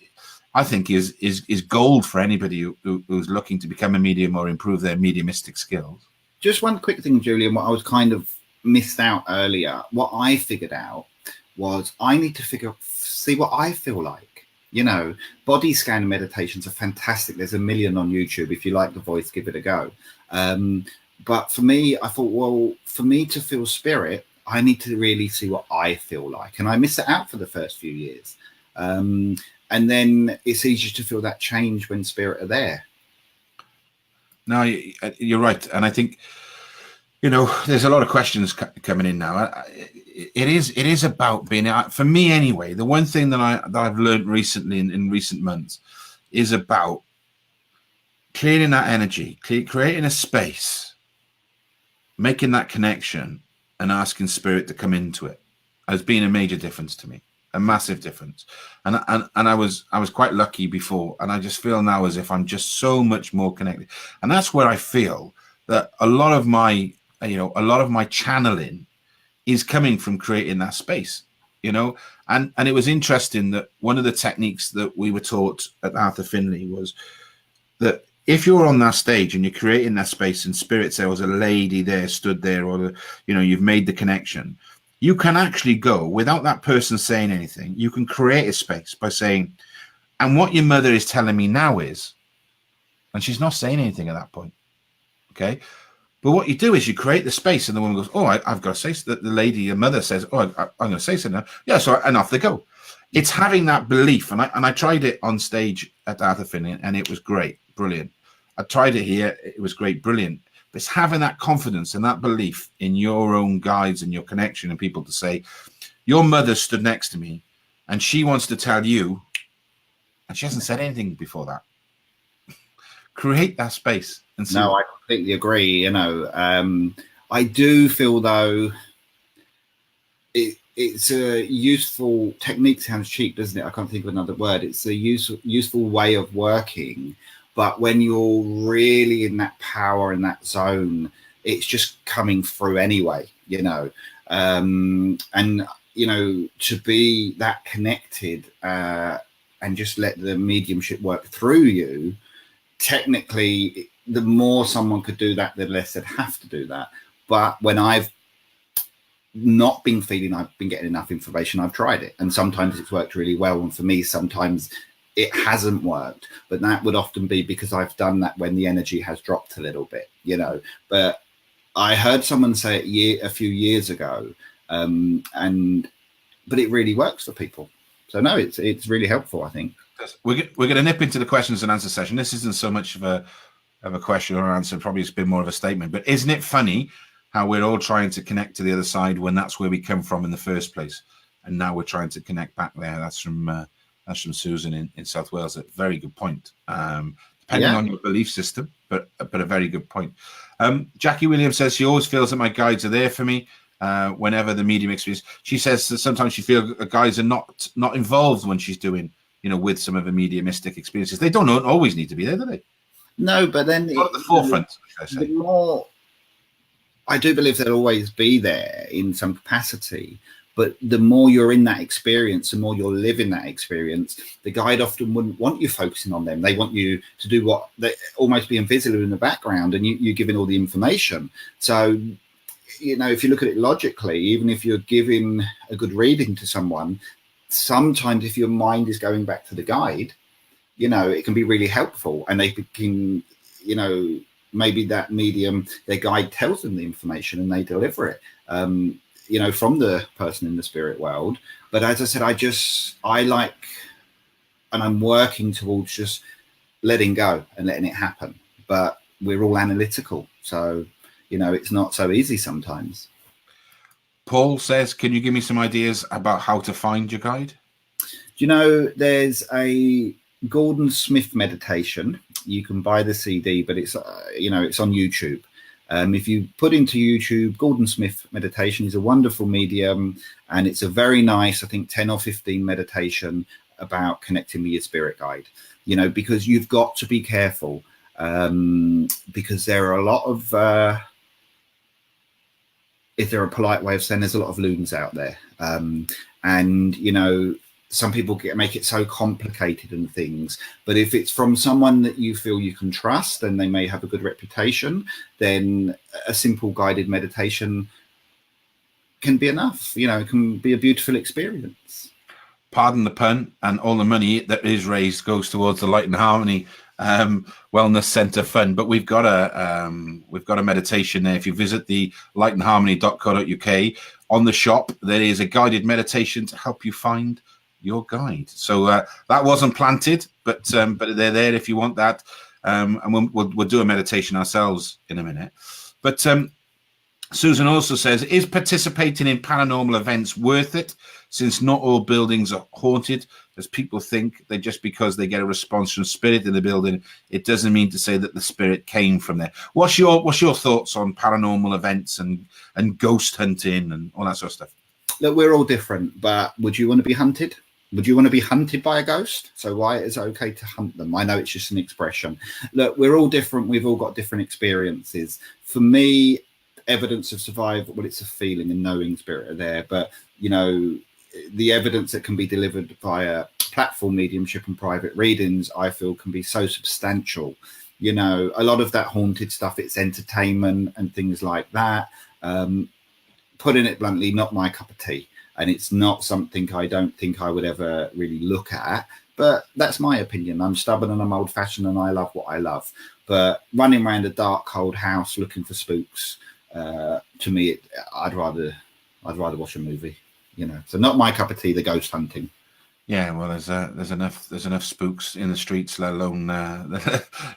I think is gold for anybody who's looking to become a medium or improve their mediumistic skills. Just one quick thing, Julian, what I was kind of missed out earlier, what I figured out was I need to see what I feel like. You know, body scan meditations are fantastic. There's a million on YouTube. If you like the voice, give it a go. But for me, I thought, well, for me to feel spirit, I need to really see what I feel like. And I missed it out for the first few years. And then it's easier to feel that change when spirit are there. No, you're right. And I think, there's a lot of questions coming in now. It is about being, for me anyway, the one thing that I've learned recently in recent months is about clearing that energy, creating a space, making that connection, and asking spirit to come into it has been a major difference to me, a massive difference. And I was quite lucky before, and I just feel now as if I'm just so much more connected. And that's where I feel that a lot of my channeling is coming from creating that space, and it was interesting that one of the techniques that we were taught at Arthur Findlay was that if you're on that stage and you're creating that space and spirit there was a lady there stood there, or you've made the connection, you can actually go without that person saying anything. You can create a space by saying, and what your mother is telling me now is, and she's not saying anything at that point, okay? But what you do is you create the space, and the woman goes, oh, I've got to say, that the lady, your mother says, oh, I'm going to say something now. Yeah, so, and off they go. It's having that belief, and I tried it on stage at Arthur Findlay, and it was great, brilliant. I tried it here, it was great, brilliant. But it's having that confidence and that belief in your own guides and your connection and people to say, your mother stood next to me, and she wants to tell you, and she hasn't said anything before that. Create that space. And see. No, I completely agree. I do feel though it's a useful technique. Sounds cheap, doesn't it? I can't think of another word. It's a useful way of working. But when you're really in that power in that zone, it's just coming through anyway. And to be that connected and just let the mediumship work through you. Technically, the more someone could do that, the less they'd have to do that. But when I've not been feeling I've been getting enough information, I've tried it, and sometimes it's worked really well, and for me sometimes it hasn't worked, but that would often be because I've done that when the energy has dropped a little bit, but I heard someone say it a few years ago, but it really works for people. So no, it's really helpful, I think. We're going to nip into the questions and answer session. This isn't so much of a question or answer. Probably it's been more of a statement. But isn't it funny how we're all trying to connect to the other side when that's where we come from in the first place, and now we're trying to connect back there? That's from Susan in South Wales. A very good point. Depending on your belief system, but a very good point. Jackie Williams says she always feels that my guides are there for me. Whenever the medium experience, she says that sometimes she feels guides are not involved when she's doing. With some of the mediumistic experiences. They don't always need to be there, do they? No, but then not at the forefront, should I say. The more, I do believe they'll always be there in some capacity, but the more you're in that experience, the more you're living that experience, the guide often wouldn't want you focusing on them. They want you to do what they almost be invisible in the background, and you're giving all the information. So, if you look at it logically, even if you're giving a good reading to someone, sometimes if your mind is going back to the guide, it can be really helpful, and they can, maybe that medium, their guide tells them the information and they deliver it, from the person in the spirit world. But as I said, I like, and I'm working towards just letting go and letting it happen. But we're all analytical, so it's not so easy sometimes. Paul says, can you give me some ideas about how to find your guide? There's a Gordon Smith meditation. You can buy the CD, but it's it's on YouTube. If you put into YouTube, Gordon Smith meditation is a wonderful medium, and it's a very nice, I think 10 or 15 meditation about connecting with your spirit guide, because you've got to be careful, because there are a lot of if they're a polite way of saying, there's a lot of loons out there. Some people make it so complicated and things, but if it's from someone that you feel you can trust and they may have a good reputation, then a simple guided meditation can be enough. It can be a beautiful experience. Pardon the pun, and all the money that is raised goes towards the Light and Harmony Wellness Center Fund. But we've got a meditation there. If you visit the lightandharmony.co.uk, on the shop there is a guided meditation to help you find your guide. So that wasn't planted, but they're there if you want that. and we'll do a meditation ourselves in a minute. But Susan also says, is participating in paranormal events worth it, since not all buildings are haunted, as people think that just because they get a response from spirit in the building, it doesn't mean to say that the spirit came from there. What's your thoughts on paranormal events and ghost hunting and all that sort of stuff? Look, we're all different, but would you want to be hunted? Would you want to be hunted by a ghost? So why is it okay to hunt them? I know it's just an expression. Look, we're all different. We've all got different experiences. For me, evidence of survival, well, it's a feeling and knowing spirit are there, but you know, the evidence that can be delivered via platform mediumship and private readings, I feel, can be so substantial. You know, a lot of that haunted stuff, it's entertainment and things like that. Putting it bluntly, not my cup of tea, and it's not something I don't think I would ever really look at, but that's my opinion. I'm stubborn and I'm old fashioned and I love what I love, but running around a dark, cold house looking for spooks, to me, I'd rather watch a movie, you know. So not my cup of tea, the ghost hunting. Yeah, well, there's enough spooks in the streets, let alone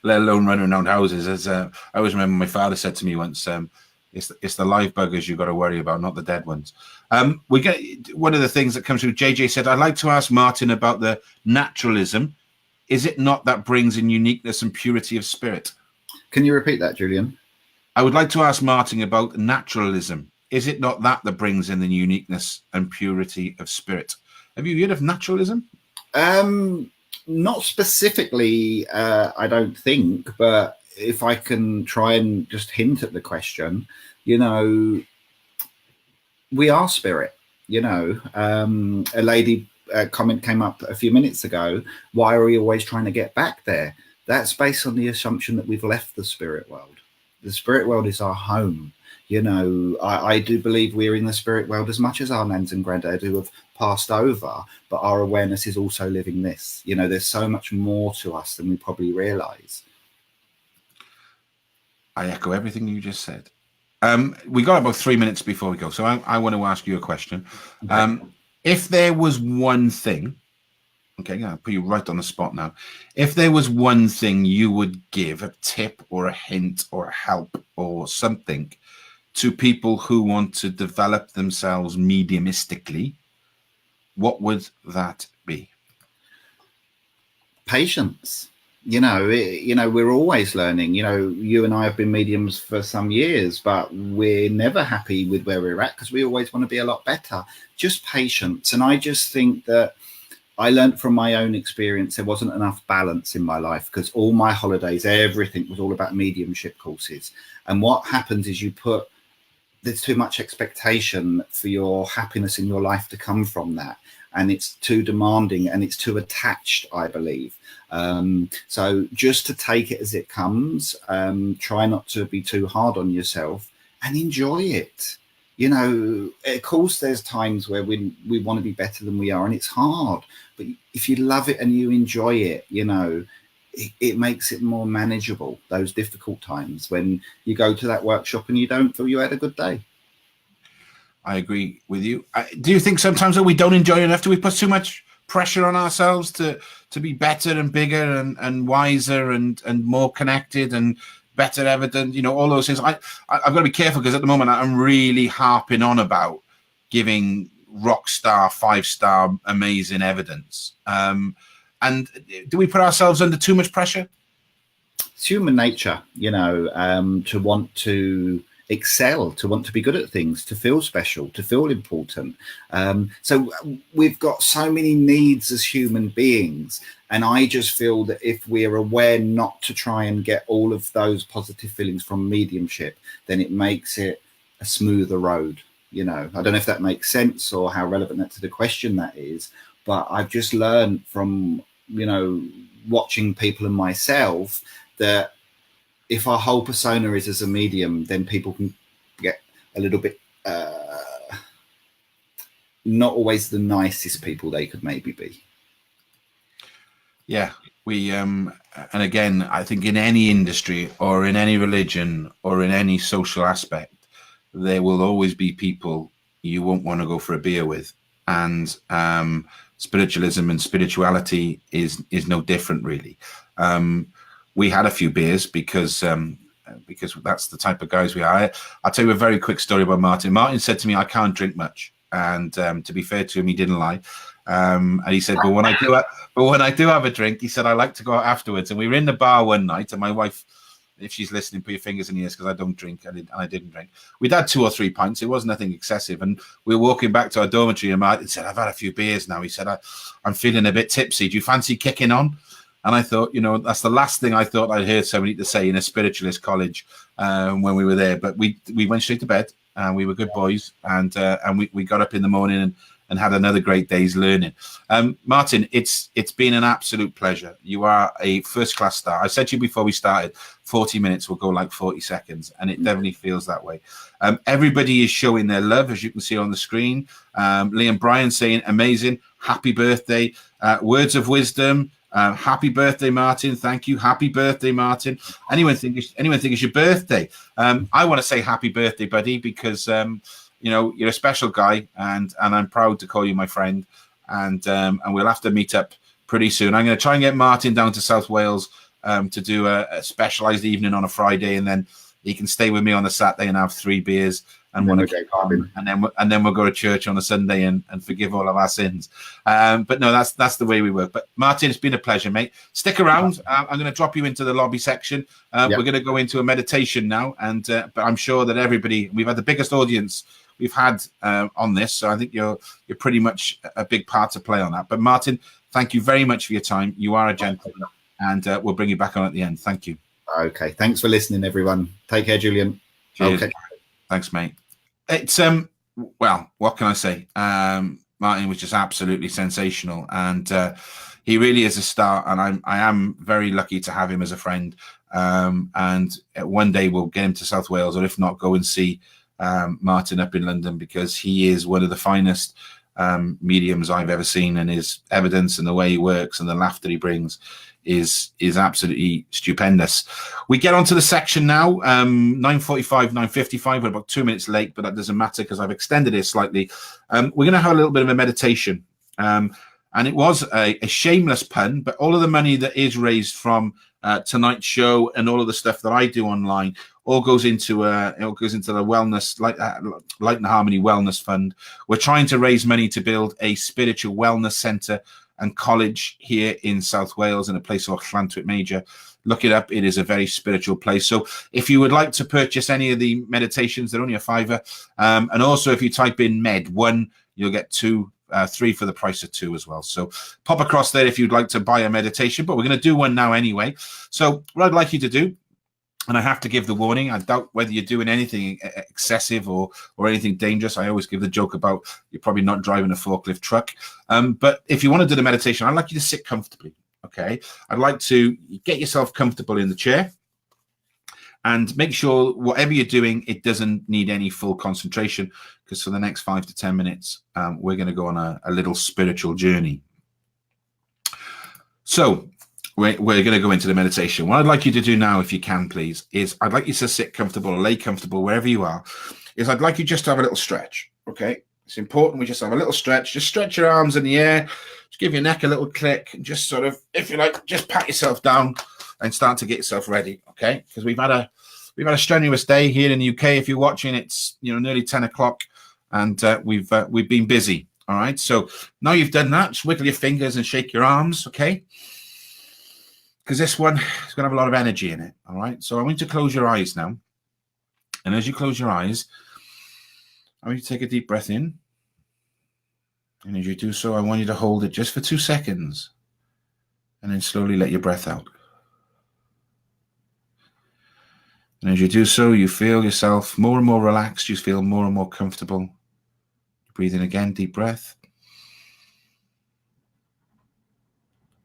running around houses. As I always remember, my father said to me once, "It's the live buggers you got to worry about, not the dead ones." We get one of the things that comes through. JJ said, "I'd like to ask Martin about the naturalism. Is it not that brings in uniqueness and purity of spirit?" Can you repeat that, Julian? I would like to ask Martin about naturalism. Is it not that brings in the uniqueness and purity of spirit? Have you heard of naturalism? Not specifically, I don't think, but if I can try and just hint at the question, you know, we are spirit, you know. A lady comment came up a few minutes ago. Why are we always trying to get back there? That's based on the assumption that we've left the spirit world. The spirit world is our home. You know, I do believe we're in the spirit world as much as our nans and granddad who have passed over, but our awareness is also living this. You know, there's so much more to us than we probably realize. I echo everything you just said. We got about 3 minutes before we go, so I want to ask you a question. Okay. If there was one thing, okay, I'll put you right on the spot now. If there was one thing you would give, a tip or a hint or a help or something to people who want to develop themselves mediumistically, what would that be? Patience. You know, we're always learning. You know, you and I have been mediums for some years, but we're never happy with where we're at because we always want to be a lot better. Just patience. And I just think that I learned from my own experience there wasn't enough balance in my life because all my holidays, everything was all about mediumship courses. And what happens is there's too much expectation for your happiness in your life to come from that. And it's too demanding and it's too attached, I believe. So just to take it as it comes, try not to be too hard on yourself and enjoy it. You know, of course, there's times where we want to be better than we are and it's hard. But if you love it and you enjoy it, you know, it makes it more manageable, those difficult times when you go to that workshop and you don't feel you had a good day. I agree with you. Do you think sometimes that we don't enjoy it enough? Do we put too much pressure on ourselves to be better and bigger and wiser and more connected and better evident? You know, all those things. I've got to be careful because at the moment I'm really harping on about giving rock star, 5-star, amazing evidence. And do we put ourselves under too much pressure? It's human nature, you know, to want to excel, to want to be good at things, to feel special, to feel important. So we've got so many needs as human beings. And I just feel that if we're aware not to try and get all of those positive feelings from mediumship, then it makes it a smoother road. You know, I don't know if that makes sense or how relevant that to the question that is, but I've just learned from, you know, watching people and myself that if our whole persona is as a medium, then people can get a little bit not always the nicest people they could maybe be. Yeah, we and again, I think in any industry or in any religion or in any social aspect, there will always be people you won't want to go for a beer with, and spiritualism and spirituality is no different, really. we had a few beers because that's the type of guys we are. I'll tell you a very quick story about Martin. Martin said to me, I can't drink much. And to be fair to him, he didn't lie. And he said, but when I do have a drink, he said, I like to go out afterwards. And we were in the bar one night, and my wife, if she's listening, put your fingers in the ears, because I don't drink, and I didn't drink. We'd had 2 or 3 pints. It was nothing excessive. And we were walking back to our dormitory, and Martin said, I've had a few beers now. He said, I'm feeling a bit tipsy. Do you fancy kicking on? And I thought, that's the last thing I thought I'd heard somebody to say in a spiritualist college when we were there. But we went straight to bed, and we were good boys. And we got up in the morning and had another great day's learning. Martin, it's been an absolute pleasure. You are a first-class star. I said to you before we started, 40 minutes will go like 40 seconds, and it definitely feels that way. Everybody is showing their love, as you can see on the screen. Liam Bryan saying, amazing, happy birthday. Words of wisdom, happy birthday, Martin. Thank you. Happy birthday, Martin. Anyone think it's your birthday? I want to say happy birthday, buddy, because you're a special guy, and I'm proud to call you my friend. And we'll have to meet up pretty soon. I'm going to try and get Martin down to South Wales to do a specialized evening on a Friday, and then he can stay with me on a Saturday and have 3 beers and and then we'll go to church on a Sunday and forgive all of our sins. But no, that's the way we work. But Martin, it's been a pleasure, mate. Stick around. I'm going to drop you into the lobby section. We're going to go into a meditation now, and but I'm sure that we've had the biggest audience we've had on this, so I think you're pretty much a big part to play on that. But Martin, thank you very much for your time. You are a gentleman, and we'll bring you back on at the end. Thank you. Okay, thanks for listening, everyone. Take care, Julian. Cheers. Okay. Thanks, mate. It's well, what can I say? Martin was just absolutely sensational, and he really is a star, and I am very lucky to have him as a friend. And one day we'll get him to South Wales, or if not, go and see Martin up in London, because he is one of the finest mediums I've ever seen, and his evidence and the way he works and the laughter he brings is absolutely stupendous. We get onto the section now. 9:45, 9:55. We're about 2 minutes late, but that doesn't matter because I've extended it slightly. We're going to have a little bit of a meditation, and it was a shameless pun, but all of the money that is raised from tonight's show and all of the stuff that I do online all goes into the wellness, Light and Harmony Wellness Fund. We're trying to raise money to build a spiritual wellness centre and college here in South Wales, in a place called Llantwit Major. Look it up. It is a very spiritual place. So if you would like to purchase any of the meditations, they're only a £5. And also if you type in med1, you'll get 3 for the price of 2 as well. So pop across there if you'd like to buy a meditation, but we're going to do one now anyway. So what I'd like you to do, and I have to give the warning, I doubt whether you're doing anything excessive or anything dangerous. I always give the joke about you're probably not driving a forklift truck. But if you want to do the meditation, I'd like you to sit comfortably, okay? I'd like to get yourself comfortable in the chair, and make sure whatever you're doing, it doesn't need any full concentration, because for the next 5 to 10 minutes, we're going to go on a little spiritual journey. So we're going to go into the meditation. What I'd like you to do now, if you can, please, is I'd like you to sit comfortable or lay comfortable wherever you are. I'd like you just to have a little stretch, okay? It's important we just have a little stretch. Just stretch your arms in the air. Just give your neck a little click. And just sort of, if you like, just pat yourself down and start to get yourself ready, okay? Because we've had a strenuous day here in the UK. If you're watching, it's nearly 10 o'clock, and we've been busy. All right. So now you've done that, just wiggle your fingers and shake your arms, okay? Because this one is going to have a lot of energy in it. All right. So I want you to close your eyes now, and as you close your eyes, I want you to take a deep breath in, and as you do so, I want you to hold it just for 2 seconds, and then slowly let your breath out. And as you do so, you feel yourself more and more relaxed. You feel more and more comfortable. Breathe in again, deep breath.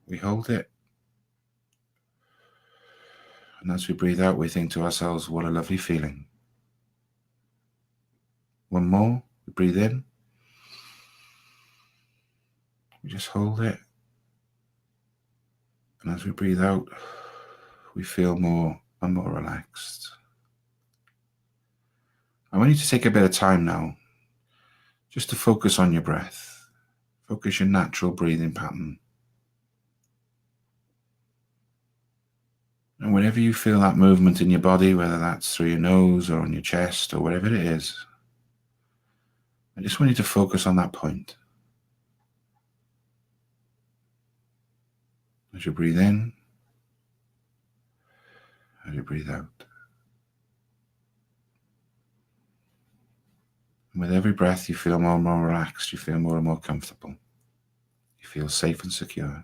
We hold it. And as we breathe out, we think to ourselves, what a lovely feeling. One more. We breathe in. We just hold it. And as we breathe out, we feel more and more relaxed. I want you to take a bit of time now just to focus on your breath. Focus your natural breathing pattern. And wherever you feel that movement in your body, whether that's through your nose or on your chest or wherever it is, I just want you to focus on that point. As you breathe in, as you breathe out. And with every breath, you feel more and more relaxed. You feel more and more comfortable. You feel safe and secure.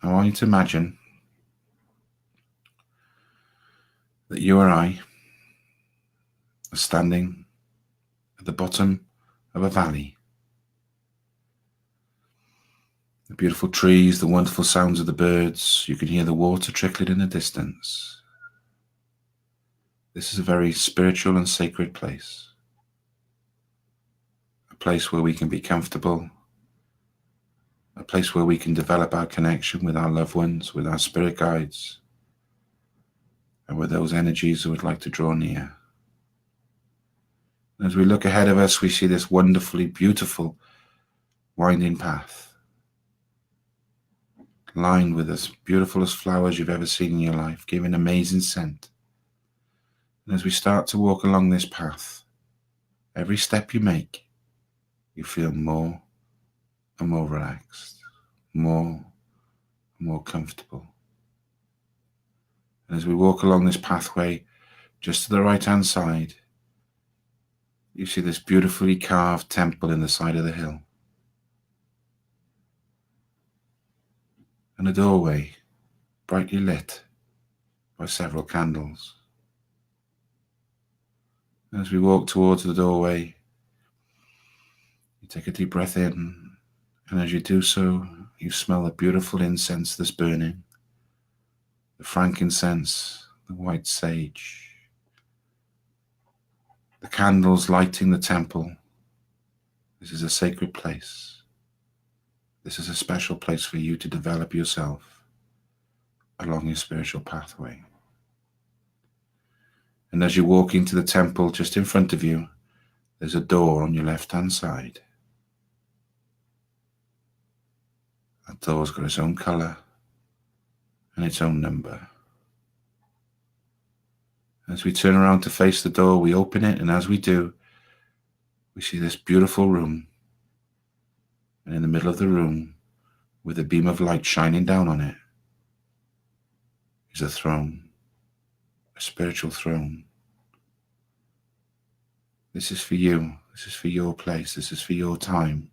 I want you to imagine that you or I are standing at the bottom of a valley. The beautiful trees, the wonderful sounds of the birds. You can hear the water trickling in the distance. This is a very spiritual and sacred place. A place where we can be comfortable. A place where we can develop our connection with our loved ones, with our spirit guides, and with those energies who would like to draw near. As we look ahead of us, we see this wonderfully beautiful winding path, lined with as beautiful as flowers you've ever seen in your life, giving amazing scent. And as we start to walk along this path, every step you make, you feel more and more relaxed, more and more comfortable. And as we walk along this pathway, just to the right-hand side, you see this beautifully carved temple in the side of the hill. And a doorway, brightly lit by several candles. As we walk towards the doorway, you take a deep breath in, and as you do so, you smell the beautiful incense that's burning, the frankincense, the white sage, the candles lighting the temple. This is a sacred place. This is a special place for you to develop yourself along your spiritual pathway. And as you walk into the temple, just in front of you, there's a door on your left-hand side. That door's got its own color and its own number. As we turn around to face the door, we open it, and as we do, we see this beautiful room. And in the middle of the room, with a beam of light shining down on it, is a throne, a spiritual throne. This is for you. This is for your place. This is for your time.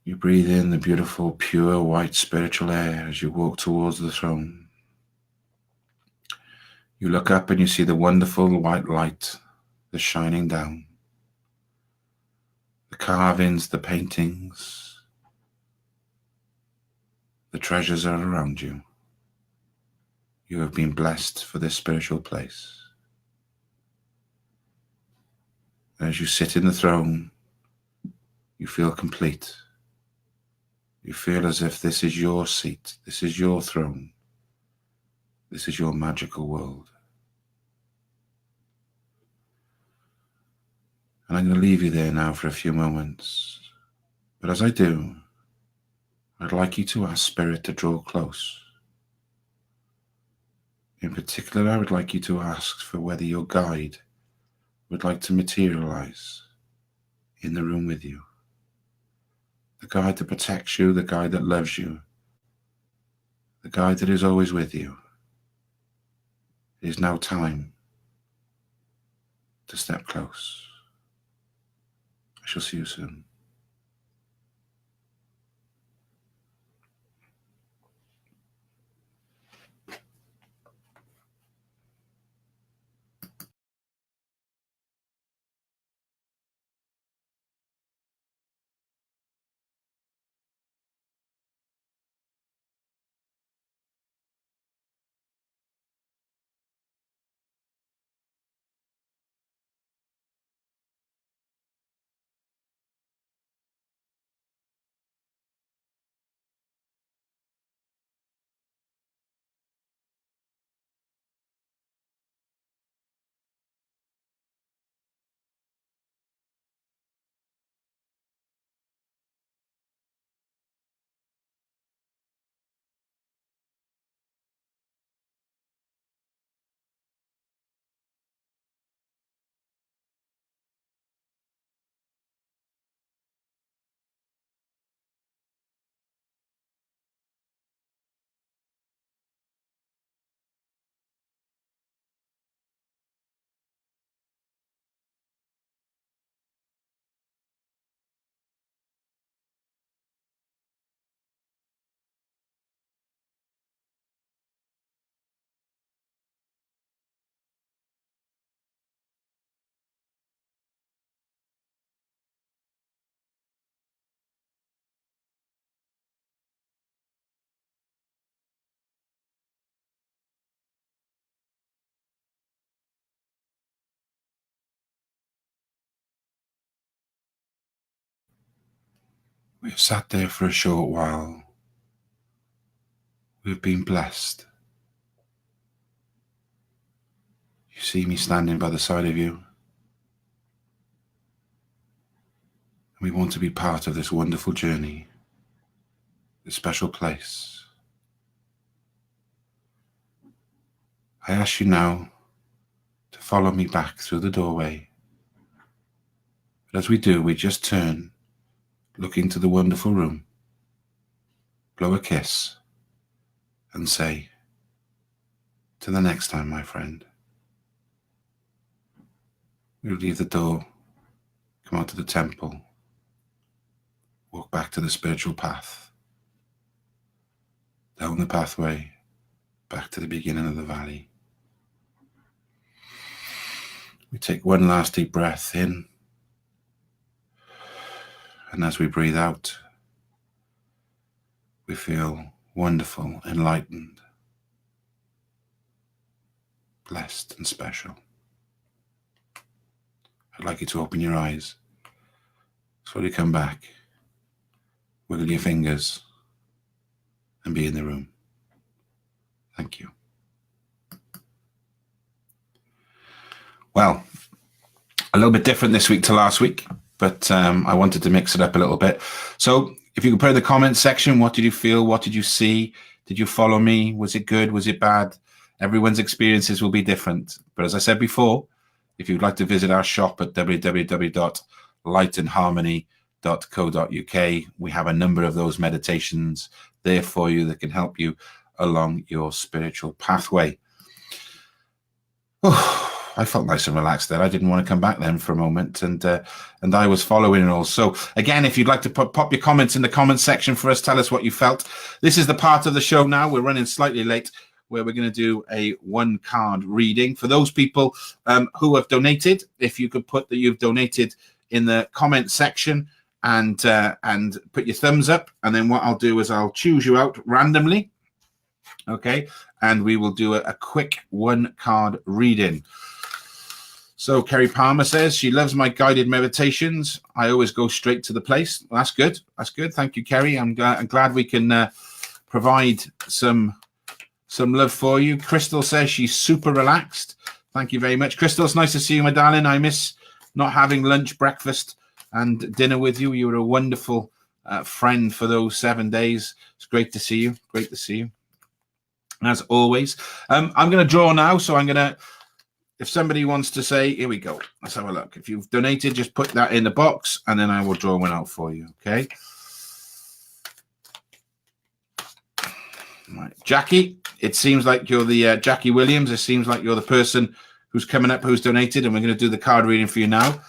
You breathe in the beautiful, pure, white spiritual air as you walk towards the throne. You look up and you see the wonderful white light that's shining down. The carvings, the paintings, the treasures are around you. You have been blessed for this spiritual place. As you sit in the throne, you feel complete. You feel as if this is your seat, this is your throne, this is your magical world. And I'm going to leave you there now for a few moments. But as I do, I'd like you to ask Spirit to draw close. In particular, I would like you to ask for whether your guide would like to materialize in the room with you. The guide that protects you, the guide that loves you, the guide that is always with you. It is now time to step close. I shall see you soon. We've sat there for a short while. We've been blessed. You see me standing by the side of you. We want to be part of this wonderful journey, this special place. I ask you now to follow me back through the doorway. But as we do, we just turn, look into the wonderful room, blow a kiss, and say, "To the next time, my friend." We'll leave the door, come out to the temple, walk back to the spiritual path, down the pathway, back to the beginning of the valley. We take one last deep breath in, and as we breathe out, we feel wonderful, enlightened, blessed and special. I'd like you to open your eyes, slowly come back, wiggle your fingers, and be in the room. Thank you. Well, a little bit different this week to last week, but I wanted to mix it up a little bit. So if you could put in the comments section, what did you feel? What did you see? Did you follow me? Was it good? Was it bad? Everyone's experiences will be different. But as I said before, if you'd like to visit our shop at www.lightandharmony.co.uk, we have a number of those meditations there for you that can help you along your spiritual pathway. Oh, I felt nice and relaxed there. I didn't want to come back then for a moment, and I was following it all. So again, if you'd like to pop your comments in the comments section for us, tell us what you felt. This is the part of the show now, we're running slightly late, where we're going to do a one card reading. For those people who have donated, if you could put that you've donated in the comment section and put your thumbs up, and then what I'll do is I'll choose you out randomly, okay, and we will do a quick one card reading. So Kerry Palmer says she loves my guided meditations. I always go straight to the place. Well, that's good. That's good. Thank you, Kerry. I'm glad we can provide some love for you. Crystal says she's super relaxed. Thank you very much, Crystal. It's nice to see you, my darling. I miss not having lunch, breakfast, and dinner with you. You were a wonderful friend for those 7 days. It's great to see you. Great to see you. As always, I'm going to draw now. So I'm going to, if somebody wants to say, here we go. Let's have a look. If you've donated, just put that in the box, and then I will draw one out for you. Okay. Right. Jackie, it seems like you're the Jackie Williams. It seems like you're the person who's coming up, who's donated, and we're going to do the card reading for you now.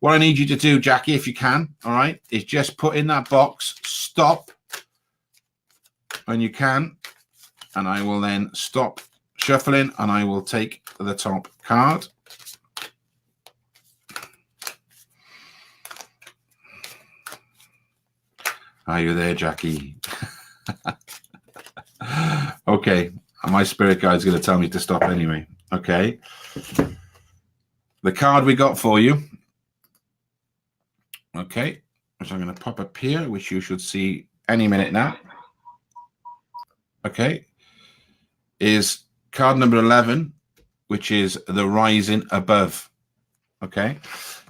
What I need you to do, Jackie, if you can, all right, is just put in that box, stop when you can, and I will then stop shuffling, and I will take the top card. Are you there, Jackie? Okay, my spirit guide's going to tell me to stop anyway. Okay. The card we got for you, okay, which I'm going to pop up here, which you should see any minute now, okay, is card number 11, which is the rising above. Okay.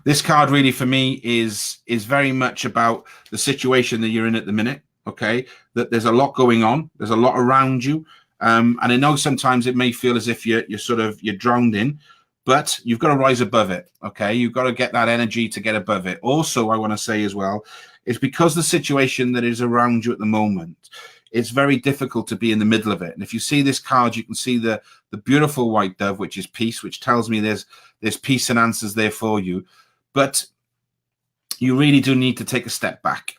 This card really for me is very much about the situation that you're in at the minute. Okay. That there's a lot going on. There's a lot around you. And I know sometimes it may feel as if you're drowned in, but you've got to rise above it. Okay. You've got to get that energy to get above it. Also, I want to say as well, it's because the situation that is around you at the moment, it's very difficult to be in the middle of it. And if you see this card, you can see the beautiful white dove, which is peace, which tells me there's peace and answers there for you. But you really do need to take a step back.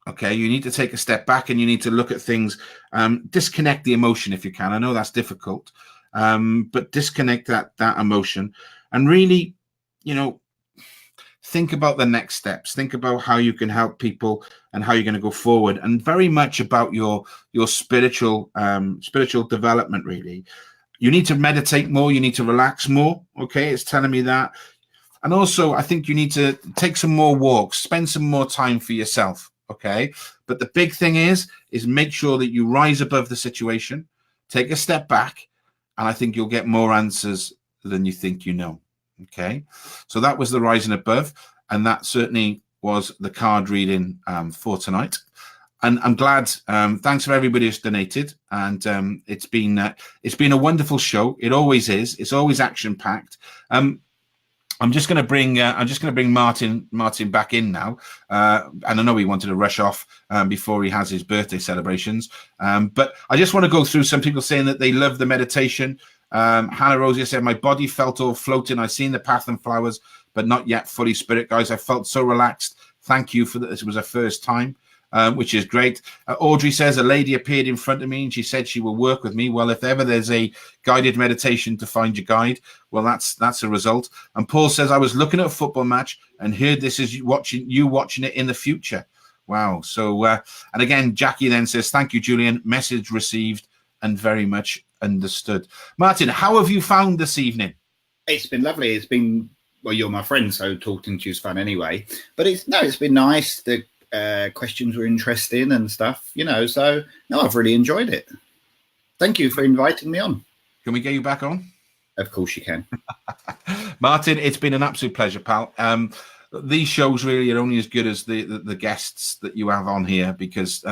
Okay, you need to take a step back, and you need to look at things, disconnect the emotion if you can. I know that's difficult, but disconnect that emotion and really, think about the next steps. Think about how you can help people and how you're going to go forward, and very much about your spiritual development. Really, you need to meditate more. You need to relax more. Okay, it's telling me that. And also, I think you need to take some more walks, spend some more time for yourself. Okay. But the big thing is make sure that you rise above the situation, take a step back, and I think you'll get more answers than you think you know. Okay. So that was the rising above. And that certainly was the card reading for tonight. And I'm glad. Thanks for everybody who's donated, and it's been a wonderful show. It always is. It's always action packed. I'm just going to bring Martin back in now, and I know he wanted to rush off before he has his birthday celebrations. But I just want to go through some people saying that they love the meditation. Hannah Rosie said, "My body felt all floating. I seen the path and flowers, but not yet fully spirit, guys. I felt so relaxed. Thank you for that. This was a first time." Which is great. Audrey says, "A lady appeared in front of me and she said she will work with me." Well, if ever there's a guided meditation to find your guide, well, that's a result. And Paul says, "I was looking at a football match and heard this is watching it in the future." Wow. So, and again, Jackie then says, "Thank you, Julian. Message received and very much understood." Martin, how have you found this evening? It's been lovely. It's been, well, you're my friend, so talking to you is fun anyway. But it's been nice. The questions were interesting and stuff, so no, I've really enjoyed it. Thank you for inviting me on. Can we get you back on? Of course you can. Martin, it's been an absolute pleasure, pal. These shows really are only as good as the guests that you have on here, because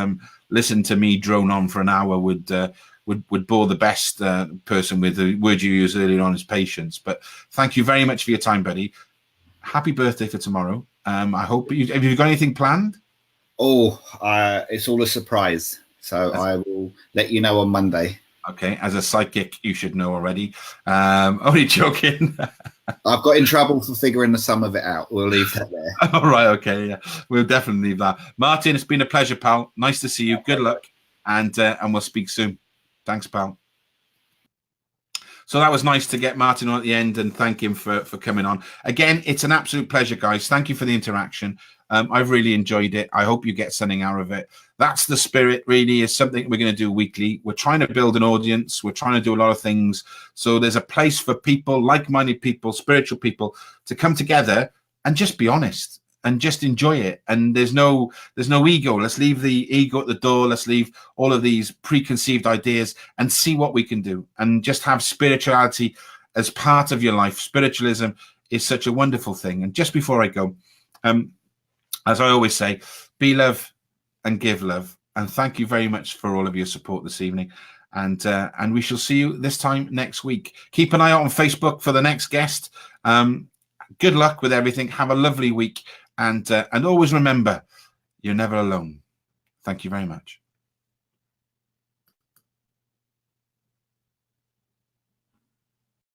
listen to me drone on for an hour would bore the best person with the word you used earlier on is patience. But thank you very much for your time, buddy. Happy birthday for tomorrow. I hope have you got anything planned? It's all a surprise. So I will let you know on Monday. Okay. As a psychic, you should know already. Only joking. I've got in trouble for figuring the sum of it out. We'll leave that there. All right. Okay. Yeah. We'll definitely leave that. Martin, it's been a pleasure, pal. Nice to see you. Good luck. And we'll speak soon. Thanks, pal. So that was nice to get Martin on at the end and thank him for coming on. Again, it's an absolute pleasure, guys. Thank you for the interaction. I've really enjoyed it. I hope you get something out of it. That's the spirit, really, is something we're going to do weekly. We're trying to build an audience. We're trying to do a lot of things. So there's a place for people, like-minded people, spiritual people, to come together and just be honest and just enjoy it. And there's no ego. Let's leave the ego at the door. Let's leave all of these preconceived ideas and see what we can do and just have spirituality as part of your life. Spiritualism is such a wonderful thing. And just before I go, as I always say, be love and give love. And thank you very much for all of your support this evening. And we shall see you this time next week. Keep an eye out on Facebook for the next guest. Good luck with everything. Have a lovely week. And always remember, you're never alone. Thank you very much.